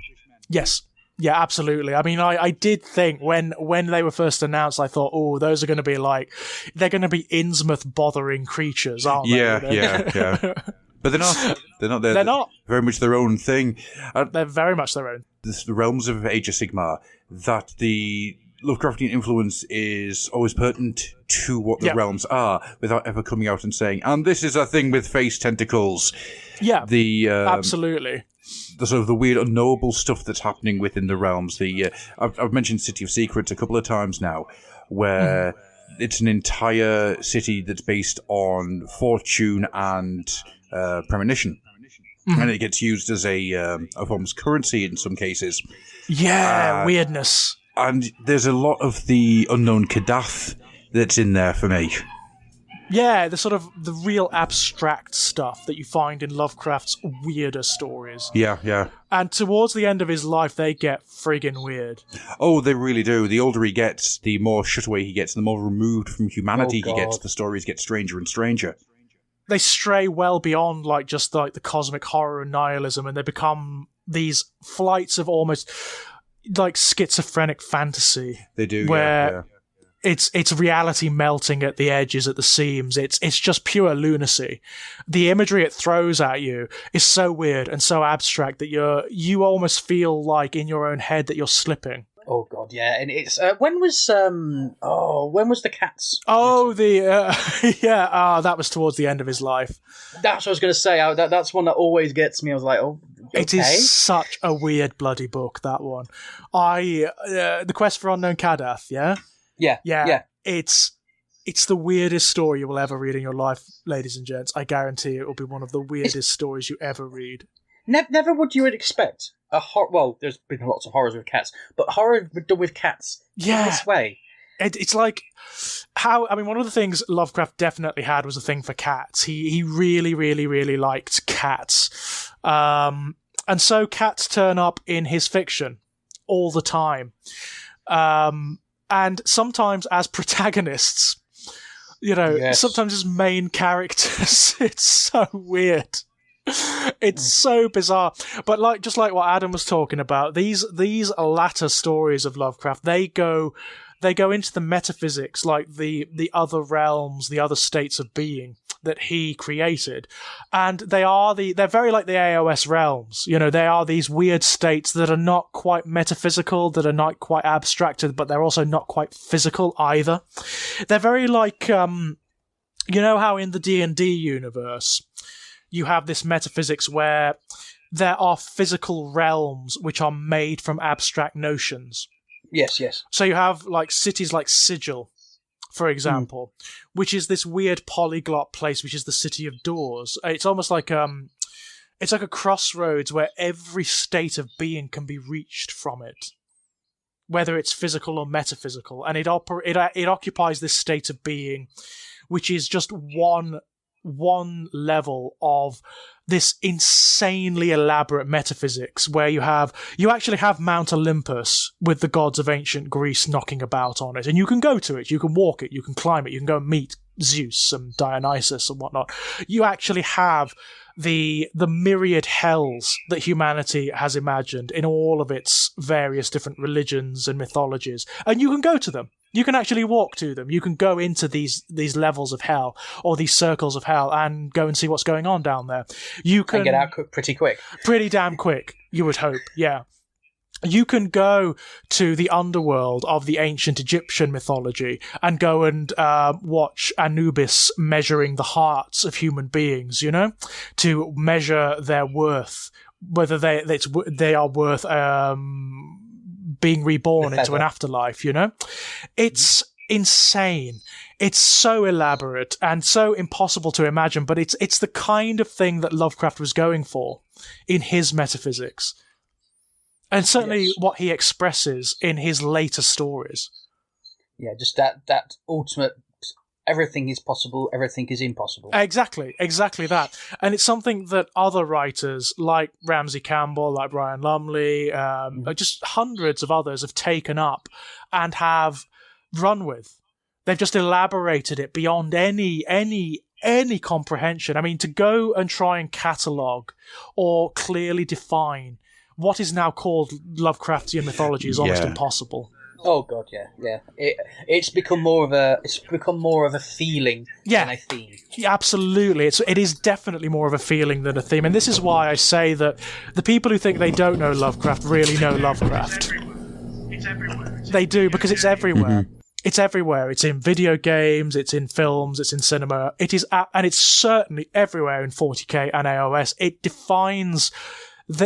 Yes. Yeah, absolutely. I mean, I did think when they were first announced, I thought, those are going to be they're going to be Innsmouth bothering creatures, aren't they? Yeah. But they're not. They're not. They're not. Very much their own thing. They're very much their own. The realms of Age of Sigmar, that the Lovecraftian influence is always pertinent to what the realms are, without ever coming out and saying, and this is a thing with face tentacles. Yeah, absolutely. The sort of the weird unknowable stuff that's happening within the realms. I've mentioned City of Secrets a couple of times now, where it's an entire city that's based on fortune and premonition, and it gets used as a form of currency in some cases. Yeah, weirdness. And there's a lot of the unknown Kadath that's in there for me. Yeah, the real abstract stuff that you find in Lovecraft's weirder stories. Yeah. And towards the end of his life, they get friggin' weird. Oh, they really do. The older he gets, the more shut away he gets, the more removed from humanity he gets, the stories get stranger and stranger. they stray well beyond like just like the cosmic horror and nihilism, and they become these flights of almost like schizophrenic fantasy. They do, where it's reality melting at the edges, at the seams. It's just pure lunacy. The imagery it throws at you is so weird and so abstract that you almost feel like in your own head that you're slipping. Oh god, yeah, and it's when was the Cats? Oh, that was towards the end of his life. That's what I was going to say. That's one that always gets me. I was like, oh, okay. It is such a weird bloody book, that one. The Quest for Unknown Kadath, yeah? Yeah. It's the weirdest story you will ever read in your life, ladies and gents. I guarantee it will be one of the weirdest stories you ever read. Never would you expect a horror. Well, there's been lots of horrors with cats, but horror done with cats in this way. It's like one of the things Lovecraft definitely had was a thing for cats. He really, really, really liked cats. And so cats turn up in his fiction all the time. And sometimes as protagonists, sometimes as main characters. It's so weird. It's so bizarre. But just like what Adam was talking about, these latter stories of Lovecraft, they go into the metaphysics, like the other realms, the other states of being that he created. And they're very like the AOS realms. They are these weird states that are not quite metaphysical, that are not quite abstracted, but they're also not quite physical either. They're very like, how in the D&D universe, you have this metaphysics where there are physical realms which are made from abstract notions. Yes. So you have like cities like Sigil, for example, which is this weird polyglot place, which is the City of Doors. It's almost like it's like a crossroads where every state of being can be reached from it, whether it's physical or metaphysical, and it occupies this state of being, which is just one level of this insanely elaborate metaphysics where you actually have Mount Olympus with the gods of ancient Greece knocking about on it, and you can go to it, you can walk it, you can climb it, you can go and meet Zeus and Dionysus and whatnot. You actually have the myriad hells that humanity has imagined in all of its various different religions and mythologies, and you can go to them. You can actually walk to them. You can go into these levels of hell or these circles of hell and go and see what's going on down there. You can get out pretty quick. Pretty damn quick, you would hope, yeah. You can go to the underworld of the ancient Egyptian mythology and go and watch Anubis measuring the hearts of human beings, to measure their worth, whether they are worth being reborn into an afterlife, It's insane. It's so elaborate and so impossible to imagine, but it's the kind of thing that Lovecraft was going for in his metaphysics. And certainly what he expresses in his later stories. Yeah, just that ultimate, everything is possible, everything is impossible. Exactly that. And it's something that other writers like Ramsey Campbell, like Brian Lumley, like just hundreds of others have taken up and have run with. They've just elaborated it beyond any comprehension. I mean, to go and try and catalogue or clearly define what is now called Lovecraftian mythology is almost impossible. Oh god, yeah. It's become more of a feeling than a theme. Yeah, absolutely. It is definitely more of a feeling than a theme, and this is why I say that the people who think they don't know Lovecraft really know Lovecraft. It's everywhere. They do, because it's everywhere. Mm-hmm. It's everywhere. It's in video games, it's in films, it's in cinema. It is, and it's certainly everywhere in 40k and AOS. It defines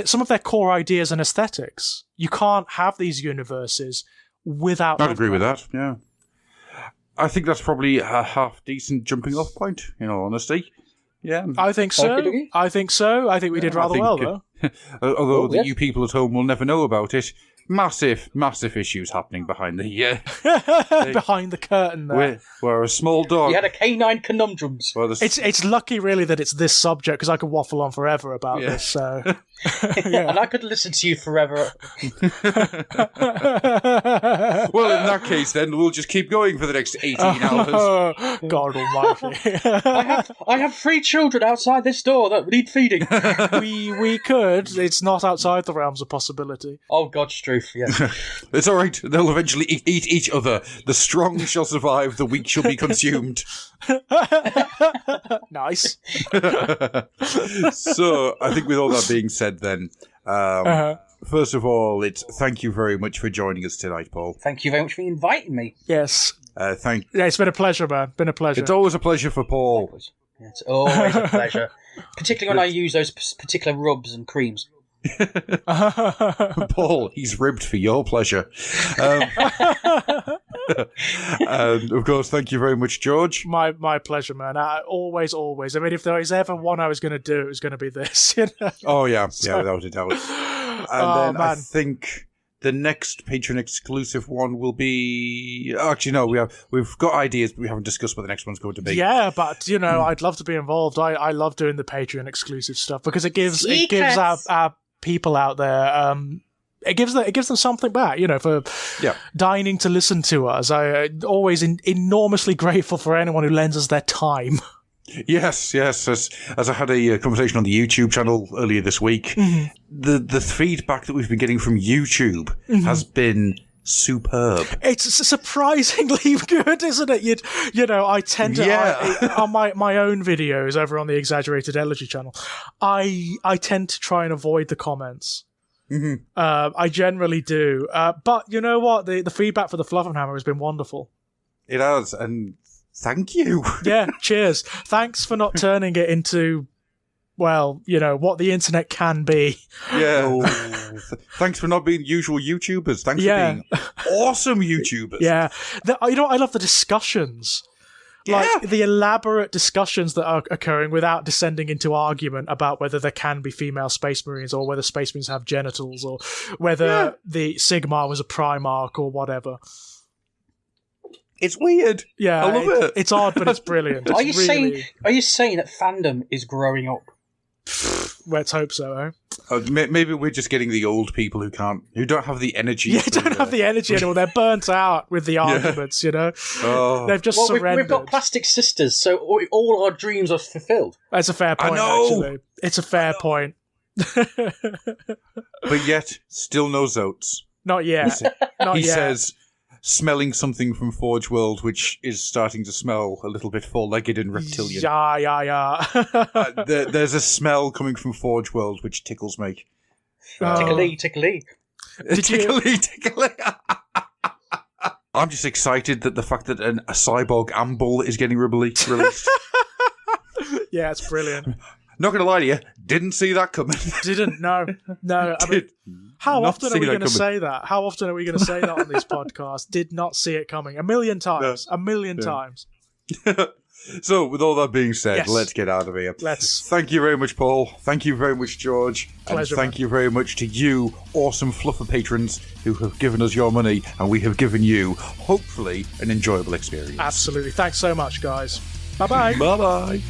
some of their core ideas and aesthetics. You can't have these universes without I'd agree with that, yeah. I think that's probably a half-decent jumping-off point, in all honesty. Yeah. I think so. I think we did rather well, though. Although you people at home will never know about it, massive issues happening behind the behind the curtain there. where a small dog. You had a canine conundrums. It's lucky, really, that it's this subject, because I could waffle on forever about this. So, And I could listen to you forever. Well, in that case, then we'll just keep going for the next 18 hours. God Almighty! I have 3 children outside this door that need feeding. we could. It's not outside the realms of possibility. Oh, God, Struth, yeah. It's all right. They'll eventually eat each other. The strong shall survive. The weak shall be consumed. Nice. So, I think with all that being said, then, first of all, thank you very much for joining us tonight, Paul. Thank you very much for inviting me. Yes. Yeah, it's been a pleasure, man. Been a pleasure. It's always a pleasure for Paul. It's always a pleasure. Particularly when I use those particular rubs and creams. Paul, he's ribbed for your pleasure. And of course, thank you very much, George. My pleasure, man. Always. I mean, if there is ever one I was going to do, it was going to be this. You know? Oh yeah, without a doubt. And then I think the next Patreon exclusive one will be. Actually, no, we've got ideas, but we haven't discussed what the next one's going to be. Yeah, but I'd love to be involved. I love doing the Patreon exclusive stuff because it gives our people out there. It gives them something back, for dining to listen to us. I always enormously grateful for anyone who lends us their time. Yes. As I had a conversation on the YouTube channel earlier this week, the feedback that we've been getting from YouTube has been superb. It's surprisingly good, isn't it? I tend to on my own videos over on the Exaggerated Elegy channel, I tend to try and avoid the comments. I generally do, but you know what? The feedback for the Fluffenhammer has been wonderful. It has, and thank you. Yeah, cheers. Thanks for not turning it into, what the internet can be. Yeah. Thanks for not being usual YouTubers. Thanks for being awesome YouTubers. Yeah. I love the discussions. Like the elaborate discussions that are occurring without descending into argument about whether there can be female space marines or whether space marines have genitals or whether the Sigmar was a Primarch or whatever. It's weird. Yeah, I love it. It's odd, but it's brilliant. Are you saying that fandom is growing up? Let's hope so, eh? Maybe we're just getting the old people who don't have the energy. Yeah, don't have the energy anymore. They're burnt out with the arguments, Oh. They've just surrendered. We've got plastic sisters, so all our dreams are fulfilled. That's a fair point, actually. It's a fair point. But yet, still no Zotes. Not yet. He says, smelling something from Forge World, which is starting to smell a little bit four-legged and reptilian. Yeah. There's a smell coming from Forge World which tickles me. Tickly. Tickly. I'm just excited that the fact that a cyborg Amble is getting released. Yeah, it's brilliant. Not going to lie to you, didn't see that coming. Didn't, no. I mean, how often are we going to say that? How often are we going to say that on these podcasts? Did not see it coming. A million times. No. A million times. So, with all that being said, let's get out of here. Thank you very much, Paul. Thank you very much, George. Pleasure, and thank you very much to you, awesome Fluffer patrons, who have given us your money, and we have given you, hopefully, an enjoyable experience. Absolutely. Thanks so much, guys. Bye-bye. Bye-bye.